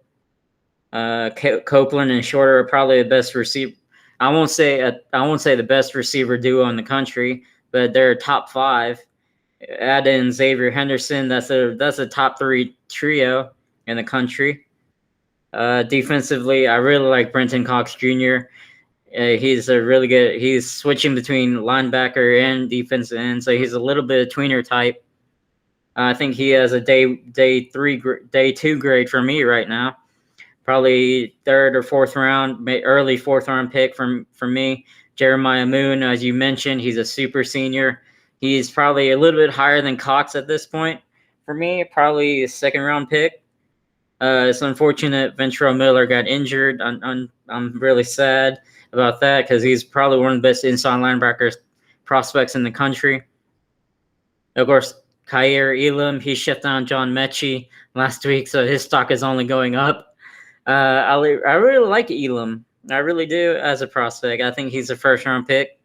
Copeland and Shorter are probably the best receiver. I won't say the best receiver duo in the country, but they're top 5. Add in Xavier Henderson, that's a top 3 trio in the country. Defensively, I really like Brenton Cox Jr. He's a really good. He's switching between linebacker and defensive end, so he's a little bit of tweener type. I think he has a day 2 grade for me right now. Probably 3rd or 4th round, early 4th round pick from me. Jeremiah Moon, as you mentioned, he's a super senior. He's probably a little bit higher than Cox at this point. For me, probably a 2nd round pick. It's unfortunate Ventral Miller got injured. I'm really sad about that because he's probably one of the best inside linebackers prospects in the country. Of course, Khair Elam, he shut down John Mechie last week, so his stock is only going up. I really like Elam. I really do as a prospect. I think he's a 1st round pick.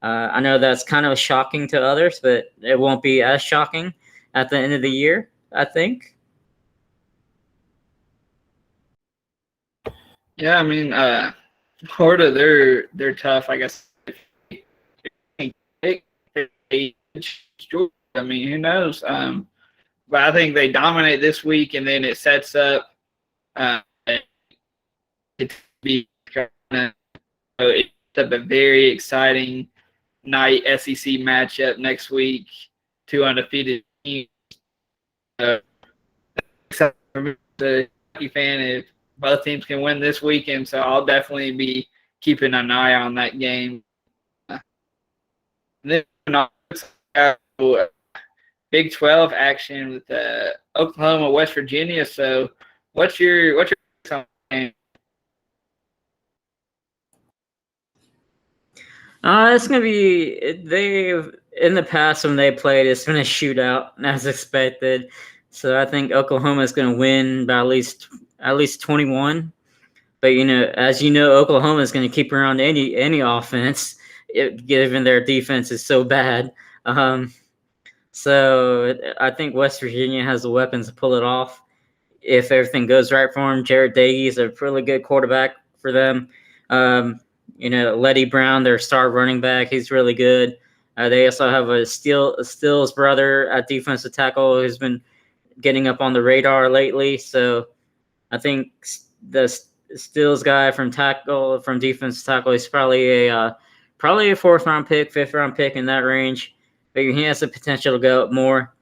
I know that's kind of shocking to others, but it won't be as shocking at the end of the year, I think. Yeah, I mean, Florida, they're tough. I guess. I mean, who knows? But I think they dominate this week, and then it sets up to be it's a very exciting night SEC matchup next week. 2 undefeated teams. The hockey fan, if both teams can win this weekend, so I'll definitely be keeping an eye on that game. Then Big 12 action with Oklahoma, West Virginia. So, what's your game? It's gonna be they've in the past when they played, it's been a shootout as expected. So I think Oklahoma is gonna win by at least 21. But as you know, Oklahoma is gonna keep around any offense, given their defense is so bad. So I think West Virginia has the weapons to pull it off if everything goes right for them. Jared Dagey is a really good quarterback for them. Letty Brown, their star running back, he's really good. They also have a Steele's brother at defensive tackle who's been getting up on the radar lately. So I think the Steele's guy from defensive tackle is probably a 4th round pick, 5th round pick in that range. But he has the potential to go up more.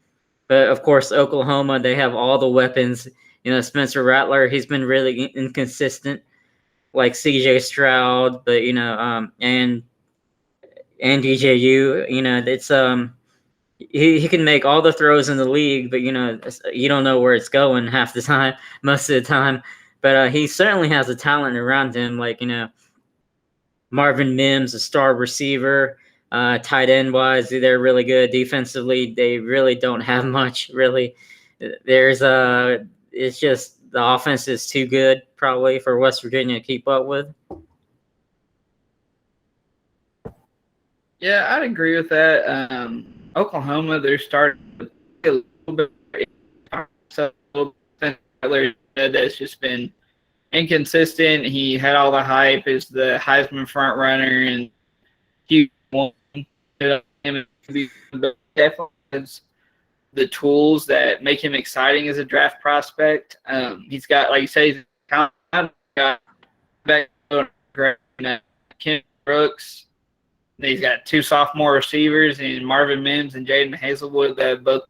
But of course, Oklahoma, they have all the weapons. Spencer Rattler, he's been really inconsistent, like C.J. Stroud, but and DJU. It's he can make all the throws in the league, but you don't know where it's going half the time, most of the time. But he certainly has a talent around him, like Marvin Mims, a star receiver. Tight end wise, they're really good. Defensively, they really don't have much. Really, it's just the offense is too good probably for West Virginia to keep up with. Yeah, I'd agree with that. Oklahoma, they're starting a little bit. So that's just been inconsistent. He had all the hype as the Heisman front runner, and he won. Definitely has the tools that make him exciting as a draft prospect. He's got, like you say, he's got back Ken Brooks. He's got 2 sophomore receivers in Marvin Mims and Jaden Hazelwood that both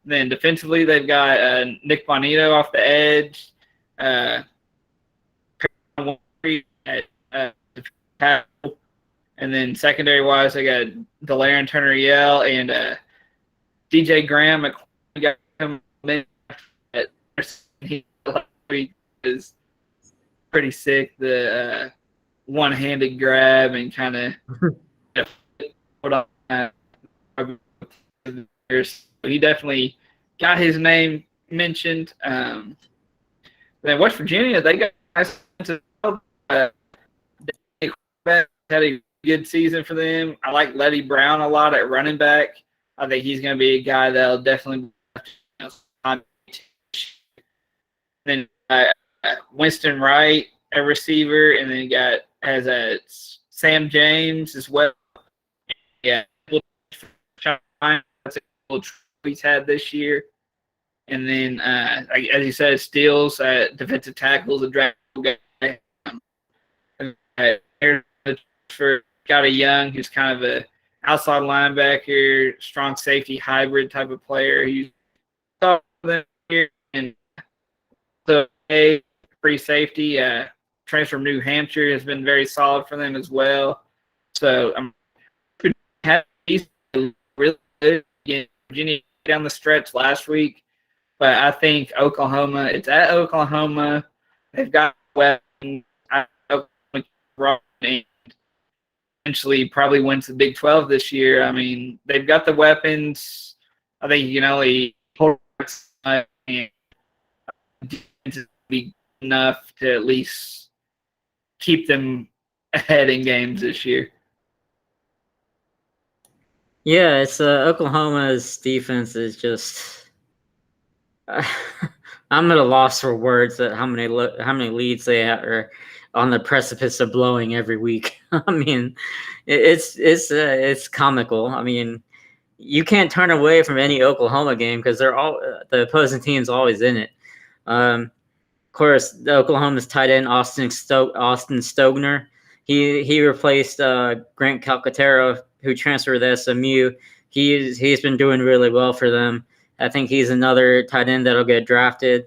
Then defensively, they've got Nick Bonito off the edge. And then secondary wise, they got Delaren Turner-Yell and DJ Graham. Got him he is pretty sick. The one-handed grab and kind of He definitely got his name mentioned. Then West Virginia, they got had a good season for them. I like Letty Brown a lot at running back. I think he's going to be a guy that'll definitely. Then Winston Wright, a receiver, and then you has a Sam James as well. Yeah, that's a cool he's had this year. And then, as you said, Steele defensive tackles, a draft guy. For got a young who's kind of a outside linebacker, strong safety hybrid type of player. He's here, and so a free safety transfer from New Hampshire has been very solid for them as well. So I'm pretty happy. Really good against Virginia down the stretch last week. But I think Oklahoma, it's at Oklahoma. They've got weapons. Eventually probably wins the Big 12 this year. I mean, they've got the weapons. I think you can only be enough to at least keep them ahead in games this year. Yeah, it's Oklahoma's defense is just. I'm at a loss for words at how many leads they are on the precipice of blowing every week. I mean, it's comical. I mean, you can't turn away from any Oklahoma game because they're all the opposing team's always in it. Of course, the Oklahoma's tight end Austin Stogner. He replaced Grant Calcutta, who transferred to SMU. He's been doing really well for them. I think he's another tight end that'll get drafted.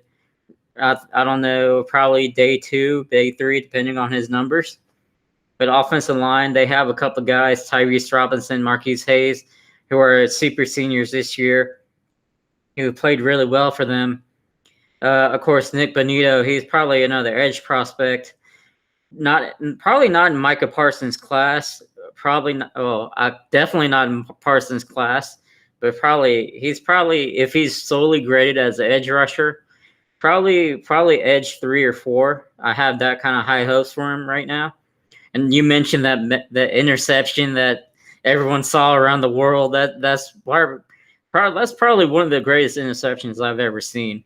I don't know, probably day 2, day 3, depending on his numbers. But offensive line, they have a couple of guys, Tyrese Robinson, Marquise Hayes, who are super seniors this year, who played really well for them. Of course, Nick Bonito, he's probably another edge prospect. Probably not in Micah Parsons' class. Definitely not in Parsons' class. But he's probably if he's solely graded as an edge rusher, probably edge 3 or 4. I have that kind of high hopes for him right now. And you mentioned that interception that everyone saw around the world. That's probably one of the greatest interceptions I've ever seen.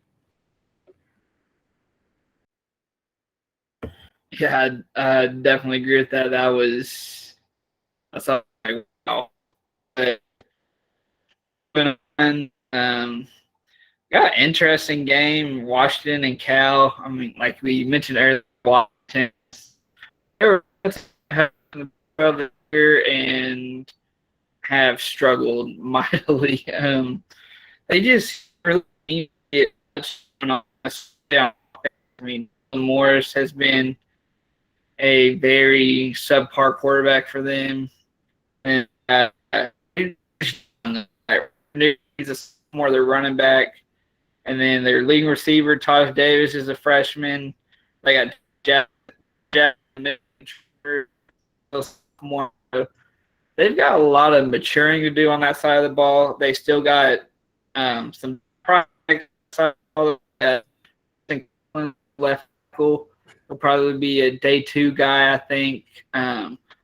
Yeah, I definitely agree with that. That's all. Got an interesting game, Washington and Cal. I mean, like we mentioned earlier, Washington they were and have struggled mightily. They just really need to get down. I mean, Morris has been a very subpar quarterback for them, and he's a more their running back, and then their leading receiver Taj Davis is a freshman. They got Jack more. They've got a lot of maturing to do on that side of the ball. They still got some projects. I think left will probably be a day 2 guy. I think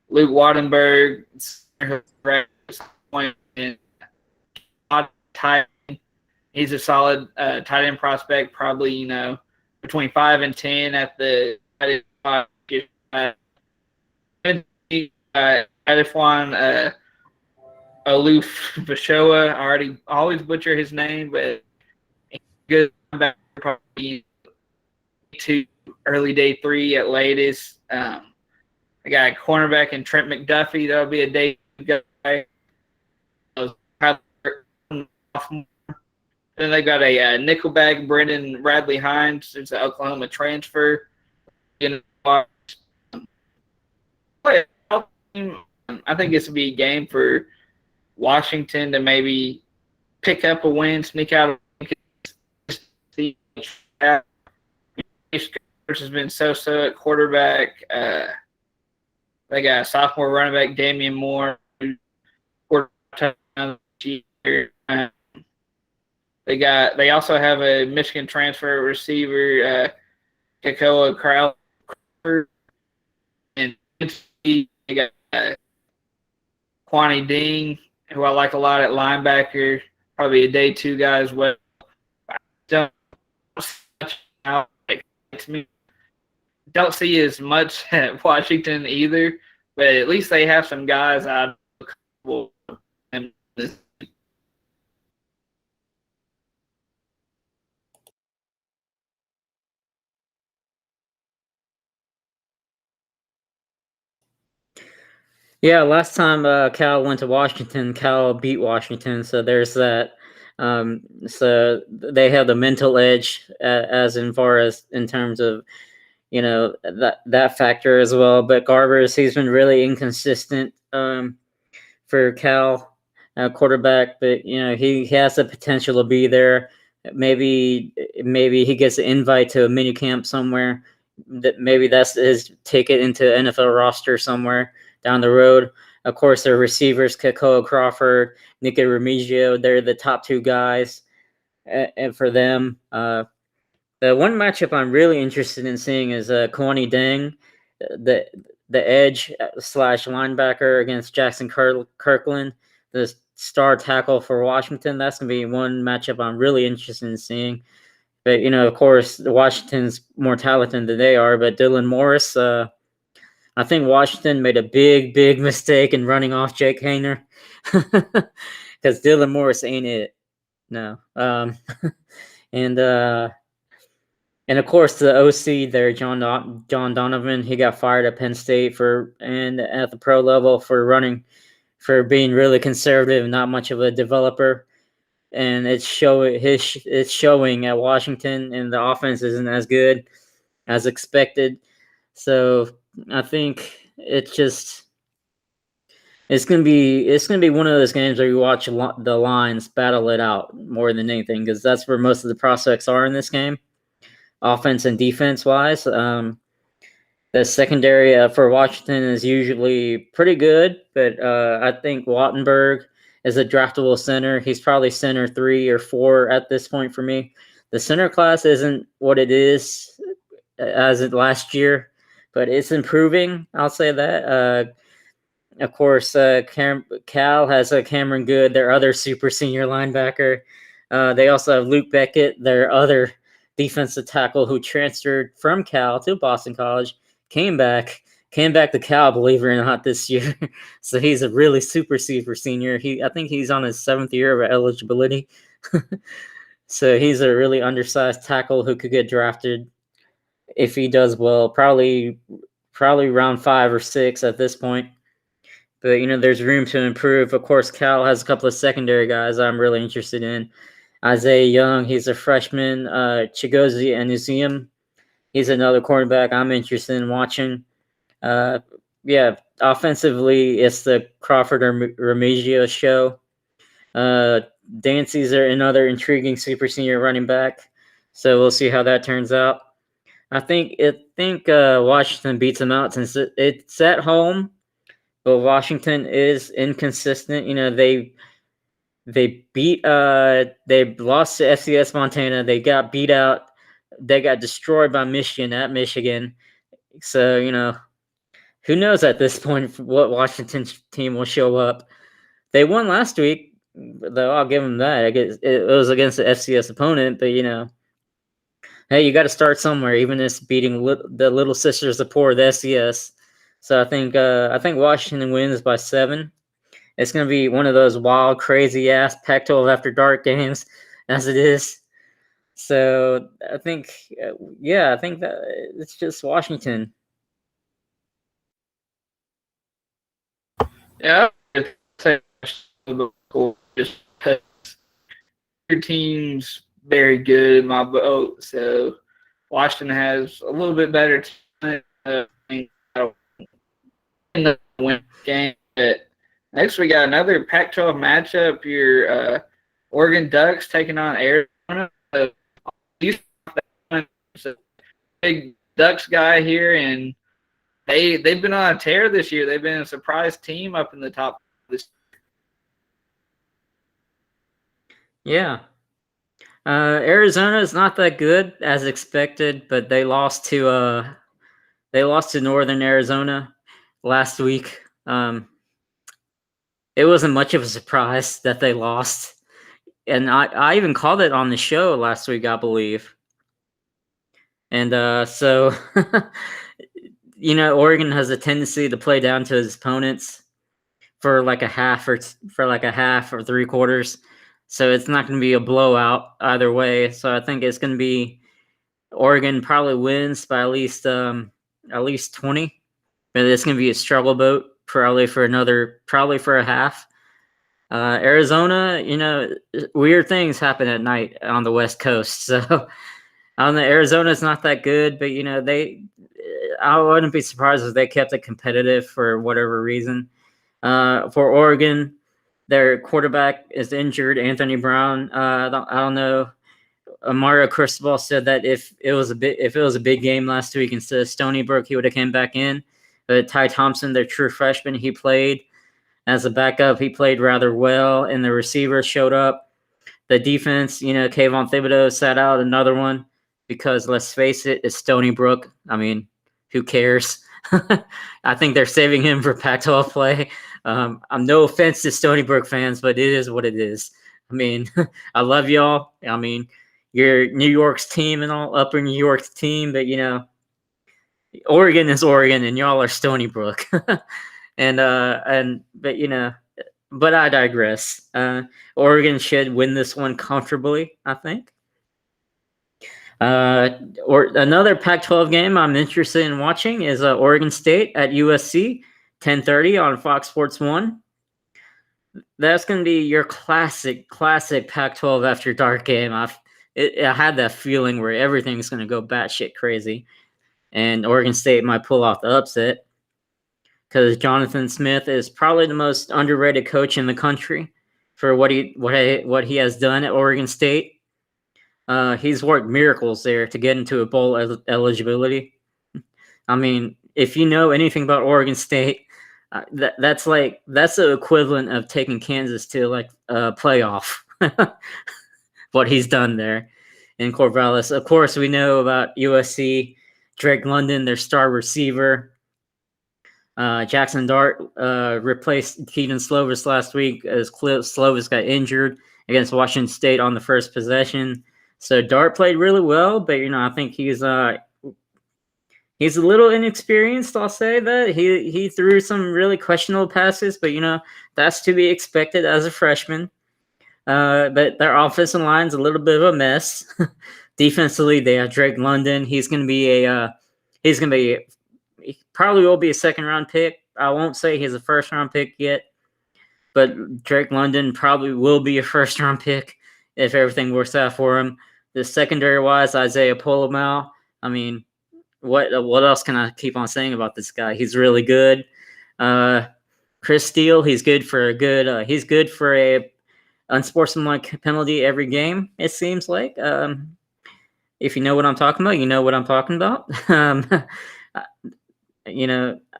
Luke Wattenberg. He's a solid tight end prospect, probably, between 5 and 10 at the Edifwan Aloof Bashoa. I always butcher his name, but good probably 2, early day 3 at latest. I got a cornerback in Trent McDuffie. That'll be a day guy. Then they got a nickelback, Brendan Radley Hines. There's an Oklahoma transfer. I think this would be a game for Washington to maybe pick up a win, sneak out. Which has been so at quarterback. They got a sophomore running back, Damian Moore. year. They also have a Michigan transfer receiver, Kakoa Crowder, and they got Kwani Ding, who I like a lot at linebacker, probably a day 2 guy as well. Don't see as much at Washington either, but at least they have some guys out of this. Yeah, last time Cal went to Washington, Cal beat Washington, so there's that. So they have the mental edge as in far as in terms of that factor as well. But Garbers, he's been really inconsistent for Cal quarterback, but he has the potential to be there. Maybe he gets an invite to a mini camp somewhere. That maybe that's his ticket into NFL roster somewhere down the road. Of course, their receivers, Kakoa Crawford, Nicky Remigio, they're the top 2 guys. And for them, the one matchup I'm really interested in seeing is Kwani Deng, the edge slash linebacker against Jackson Kirkland, the star tackle for Washington. That's going to be one matchup I'm really interested in seeing. But, of course, Washington's more talented than they are. But Dylan Morris, I think Washington made a big, big mistake in running off Jake Hayner because Dylan Morris ain't it. No. And of course, the OC there, John Donovan, he got fired at Penn State and at the pro level for being really conservative, not much of a developer. And it's showing at Washington, and the offense isn't as good as expected. So I think it's gonna be one of those games where you watch the lines battle it out more than anything, because that's where most of the prospects are in this game, offense and defense wise. The secondary for Washington is usually pretty good, but I think Wattenberg is a draftable center. He's probably center 3 or 4 at this point for me. The center class isn't what it is as it last year, but it's improving. I'll say that. Of course, Cal has Cameron Good, their other super senior linebacker. They also have Luke Beckett, their other defensive tackle who transferred from Cal to Boston College, came back to Cal, believe it or not, this year. So he's a really super senior. I think he's on his 7th year of eligibility. So he's a really undersized tackle who could get drafted if he does well, probably round 5 or 6 at this point. But there's room to improve. Of course, Cal has a couple of secondary guys I'm really interested in. Isaiah Young, he's a freshman. Chigozie Anuzium, he's another cornerback I'm interested in watching. Offensively, it's the Crawford or Remigio show. Dancy's another intriguing super senior running back, so we'll see how that turns out. I think Washington beats them out since it's at home, but Washington is inconsistent. They lost to FCS Montana. They got beat out. They got destroyed by Michigan at Michigan. So who knows at this point what Washington team will show up. They won last week, though. I'll give them that. I guess it was against the FCS opponent, but hey, you got to start somewhere. Even if it's beating the Little Sisters of Poor, the FCS. So I think Washington wins by 7. It's going to be one of those wild, crazy ass Pac-12 after dark games, as it is. So I think that it's just Washington. Yeah, just your team's very good in my boat. So Washington has a little bit better team in the win game. But next, we got another Pac-12 matchup. Your Oregon Ducks taking on Arizona. He's a big Ducks guy here, and they've been on a tear this year. They've been a surprise team up in the top. Yeah. Arizona is not that good as expected, but they lost to Northern Arizona last week. It wasn't much of a surprise that they lost, and I even called it on the show last week, I believe. And so, Oregon has a tendency to play down to his opponents for like a half or three quarters. So it's not going to be a blowout either way. So I think it's going to be Oregon probably wins by at least 20. But it's going to be a struggle boat probably for a half. Arizona, weird things happen at night on the West Coast. So on the Arizona's not that good, but I wouldn't be surprised if they kept it competitive for whatever reason. For Oregon, their quarterback is injured, Anthony Brown. I don't know. Mario Cristobal said that if it was a big game last week instead of Stony Brook, he would have came back in. But Ty Thompson, their true freshman, he played as a backup. He played rather well, and the receivers showed up. The defense, Kayvon Thibodeau sat out another one because let's face it, it's Stony Brook. I mean, who cares? I think they're saving him for Pac-12 play. I'm no offense to Stony Brook fans, but it is what it is. I mean, I love y'all. I mean, you're New York's team and all, Upper New York's team, but Oregon is Oregon, and y'all are Stony Brook. But I digress. Oregon should win this one comfortably, I think. Or another Pac-12 game I'm interested in watching is Oregon State at USC, 10:30 on Fox Sports 1. That's going to be your classic Pac-12 after dark game. I had that feeling where everything's going to go batshit crazy, and Oregon State might pull off the upset because Jonathan Smith is probably the most underrated coach in the country for what he has done at Oregon State. He's worked miracles there to get into a bowl eligibility. I mean, if you know anything about Oregon State, that's the equivalent of taking Kansas to like a playoff. What he's done there in Corvallis. Of course, we know about USC, Drake London, their star receiver. Jackson Dart replaced Keaton Slovis last week as Slovis got injured against Washington State on the first possession. So Dart played really well, but I think he's a little inexperienced. I'll say that he threw some really questionable passes, but that's to be expected as a freshman. But their offensive line's a little bit of a mess. Defensively, they have Drake London. He probably will be a second round pick. I won't say he's a first round pick yet, but Drake London probably will be a first round pick if everything works out for him. The secondary wise, Isaiah Polamalu. I mean, what else can I keep on saying about this guy? He's really good. Chris Steele, he's good for a unsportsmanlike penalty every game. It seems like. If you know what I'm talking about, you know what I'm talking about.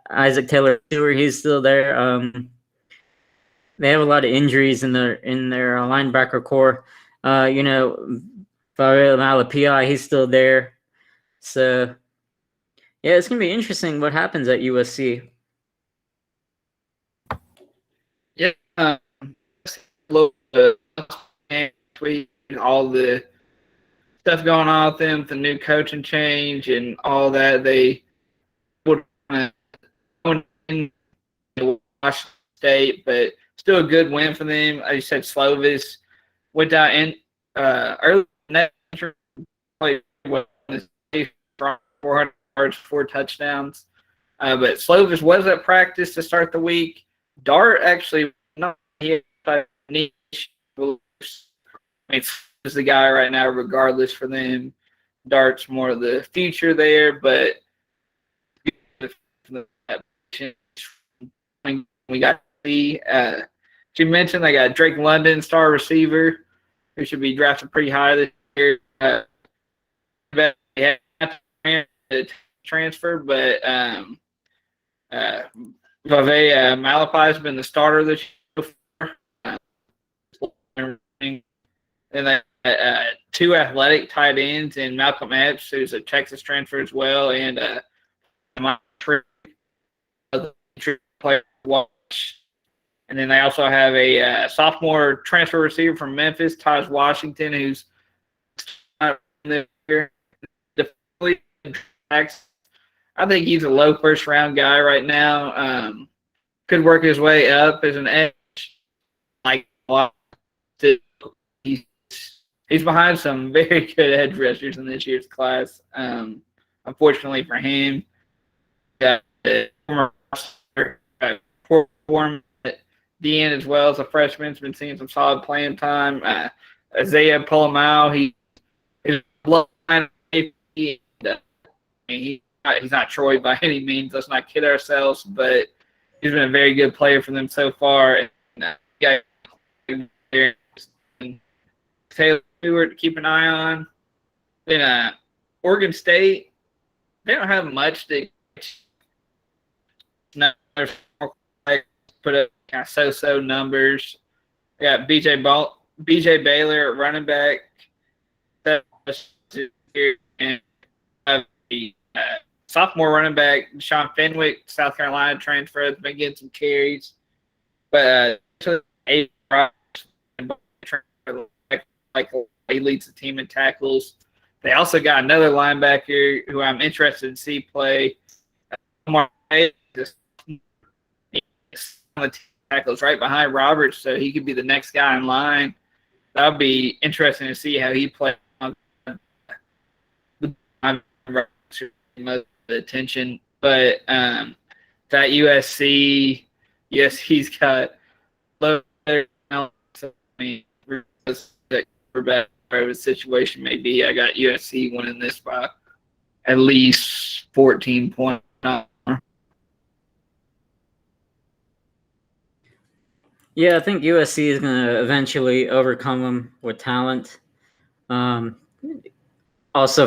Isaac Taylor Stewart, he's still there. They have a lot of injuries in their linebacker core. Malapi, he's still there. So, yeah, it's going to be interesting what happens at USC. Yeah. All the stuff going on with them, the new coaching change and all that, they would in Washington State, but still a good win for them. As you said, Slovis went down in early next year, played 400 yards, 4 touchdowns. But Slovis was at practice to start the week. Dart actually not he had niche. Is the guy right now, regardless for them. Dart's more of the future there, but we got the you mentioned they got Drake London, star receiver, who should be drafted pretty high this year. Transfer, but Malapi has been the starter this year. And then 2 athletic tight ends in Malcolm Epps, who's a Texas transfer as well, and my player watch. And then they also have a sophomore transfer receiver from Memphis, Taj Washington, who's there. I think he's a low first round guy right now. Could work his way up as an edge. Like he's behind some very good edge rushers in this year's class. Unfortunately for him, got former at the end as well as a freshman. Has been seeing some solid playing time. Isaiah Polamalu, he's not Troy by any means. Let's not kid ourselves, but he's been a very good player for them so far. And Taylor Stewart to keep an eye on. Then Oregon State, they don't have much to put up kind of so-so numbers. They got BJ Baylor at running back. And sophomore running back Sean Fenwick, South Carolina transfer, has been getting some carries. But he leads the team in tackles. They also got another linebacker who I'm interested to see play. Tackles right behind Roberts, so he could be the next guy in line. That would be interesting to see how he plays. Attention, but that USC, yes, he's got low. Whatever the situation may be, I got USC winning this by at least 14 points. Yeah, I think USC is going to eventually overcome them with talent. Also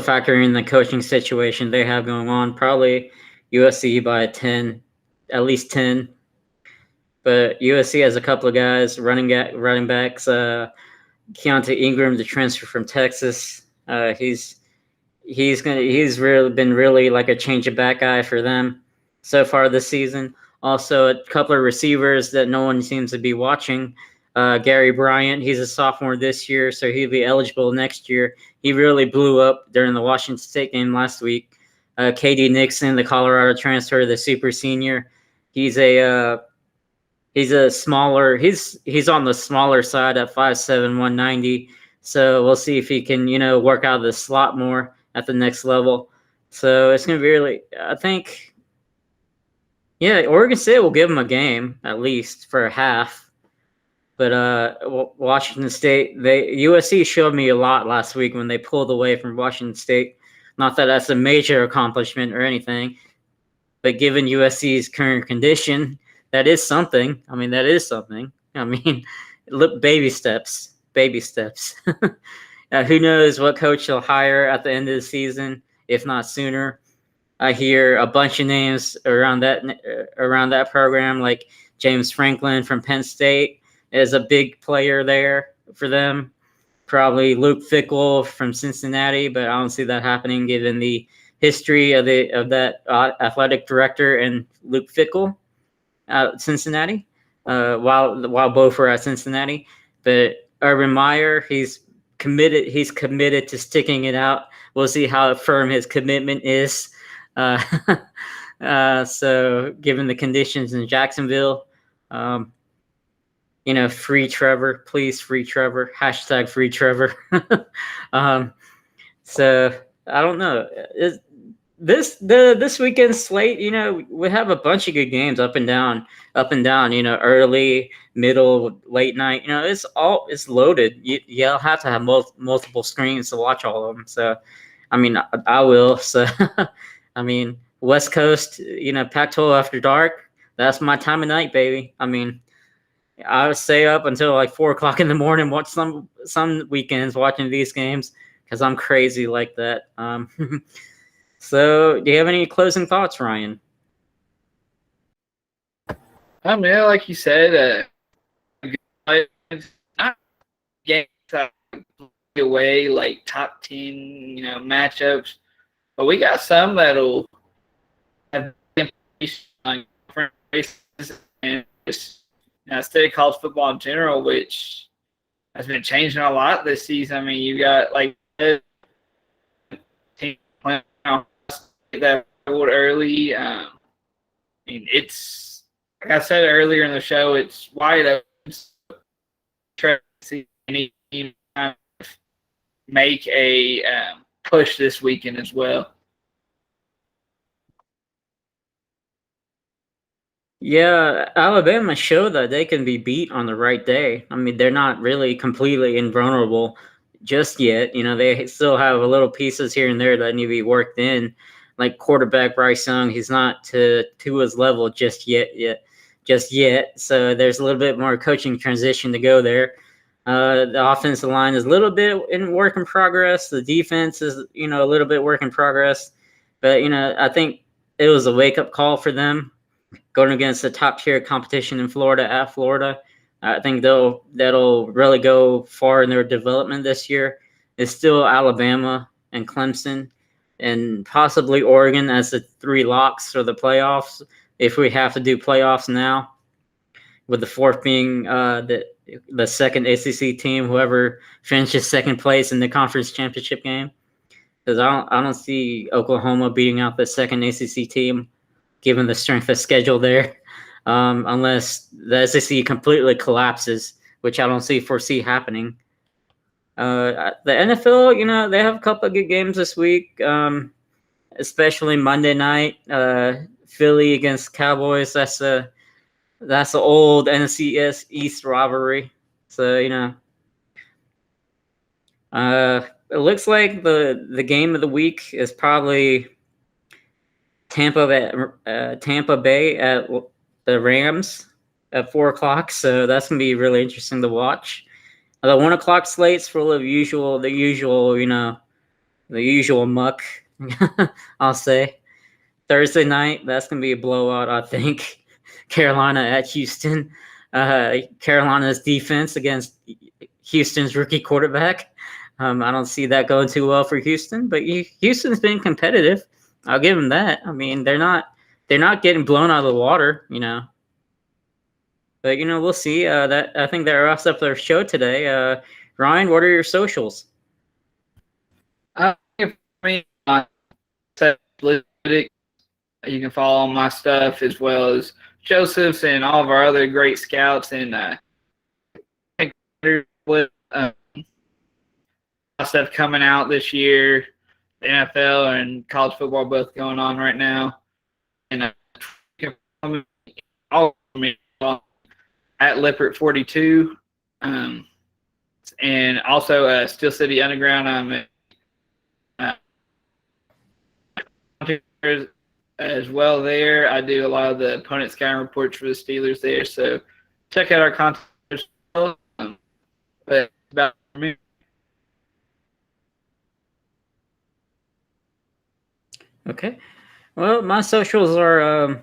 factoring in the coaching situation they have going on, probably USC by 10, at least 10. But USC has a couple of guys, running backs. Keontae Ingram, the transfer from Texas. He's really been like a change of back guy for them so far this season. Also, a couple of receivers that no one seems to be watching. Gary Bryant, he's a sophomore this year, so he'll be eligible next year. He really blew up during the Washington State game last week. KD Nixon, the Colorado transfer, the super senior. He's on the smaller side at 5'7", 190. So we'll see if he can, work out of the slot more at the next level. So it's going to be really, I think, Oregon State will give him a game at least for a half. But Washington State, USC showed me a lot last week when they pulled away from Washington State. Not that that's a major accomplishment or anything, but given USC's current condition, that is something. Look, baby steps. Who knows what coach he'll hire at the end of the season, if not sooner. I hear a bunch of names around that program, like James Franklin from Penn State is a big player there for them. Probably Luke Fickell from Cincinnati, but I don't see that happening given the history of that athletic director and Luke Fickell at Cincinnati, while both were at Cincinnati. But Urban Meyer, he's committed to sticking it out. We'll see how firm his commitment is. So given the conditions in Jacksonville, free Trevor, please, free Trevor, # free Trevor. So I don't know. This weekend's slate, we have a bunch of good games up and down, early, middle, late night. It's loaded. You'll have to have multiple screens to watch all of them. So, I will. So, West Coast, Pac-12 after dark. That's my time of night, baby. I would stay up until like 4 o'clock in the morning, watch some weekends watching these games because I'm crazy like that. So, do you have any closing thoughts, Ryan? Like you said, not games away like top 10, matchups. But we got some that'll have on different races and just state of college football in general, which has been changing a lot this season. I mean, you got like team playing that early. I mean, it's like I said earlier in the show, it's wide open. Try to see any team make a push this weekend as well. Yeah, Alabama showed that they can be beat on the right day. I mean, they're not really completely invulnerable just yet. They still have a little pieces here and there that need to be worked in. Like quarterback Bryce Young, he's not to his level just yet. So there's a little bit more coaching transition to go there. The offensive line is a little bit in work in progress. The defense is, a little bit work in progress. But, I think it was a wake-up call for them going against the top-tier competition in Florida at Florida. I think that'll really go far in their development this year. It's still Alabama and Clemson and possibly Oregon as the three locks for the playoffs, if we have to do playoffs now, with the fourth being the second ACC team, whoever finishes second place in the conference championship game. Because I don't see Oklahoma beating out the second ACC team, given the strength of schedule there, unless the SEC completely collapses, which I don't foresee happening. The NFL, they have a couple of good games this week, especially Monday night. Philly against Cowboys. That's the old NFC East rivalry. So it looks like the game of the week is probably Tampa Bay at the Rams at 4:00. So that's gonna be really interesting to watch. The 1:00 slate's full of the usual muck. I'll say Thursday night, that's gonna be a blowout. I think Carolina at Houston. Carolina's defense against Houston's rookie quarterback. I don't see that going too well for Houston, but Houston's been competitive. I'll give them that. I mean, they're not getting blown out of the water, But we'll see. I think that wraps up their show today. Ryan, what are your socials? You can follow my stuff as well as Joseph's and all of our other great scouts and stuff coming out this year. The NFL and college football both going on right now, and all me at Lippert 42, and also Steel City Underground. I'm as well there. I do a lot of the opponent scouting reports for the Steelers there, so check out our content. But about me. Okay. Well, my socials are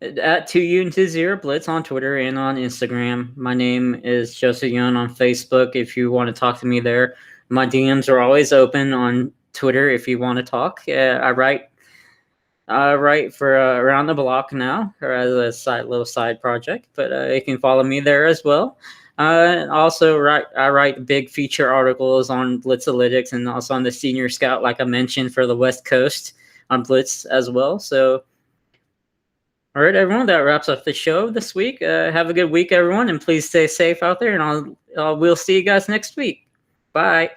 at 2U20Blitz on Twitter and on Instagram. My name is Joseph Young on Facebook if you want to talk to me there. My DMs are always open on Twitter if you want to talk. I write for Around the Block now, or as a little side project, but you can follow me there as well. Also, I write big feature articles on Blitzalytics and also on the Senior Scout, like I mentioned, for the West Coast on Blitz as well. So, all right, everyone, that wraps up the show this week. Have a good week, everyone, and please stay safe out there. And we'll see you guys next week. Bye.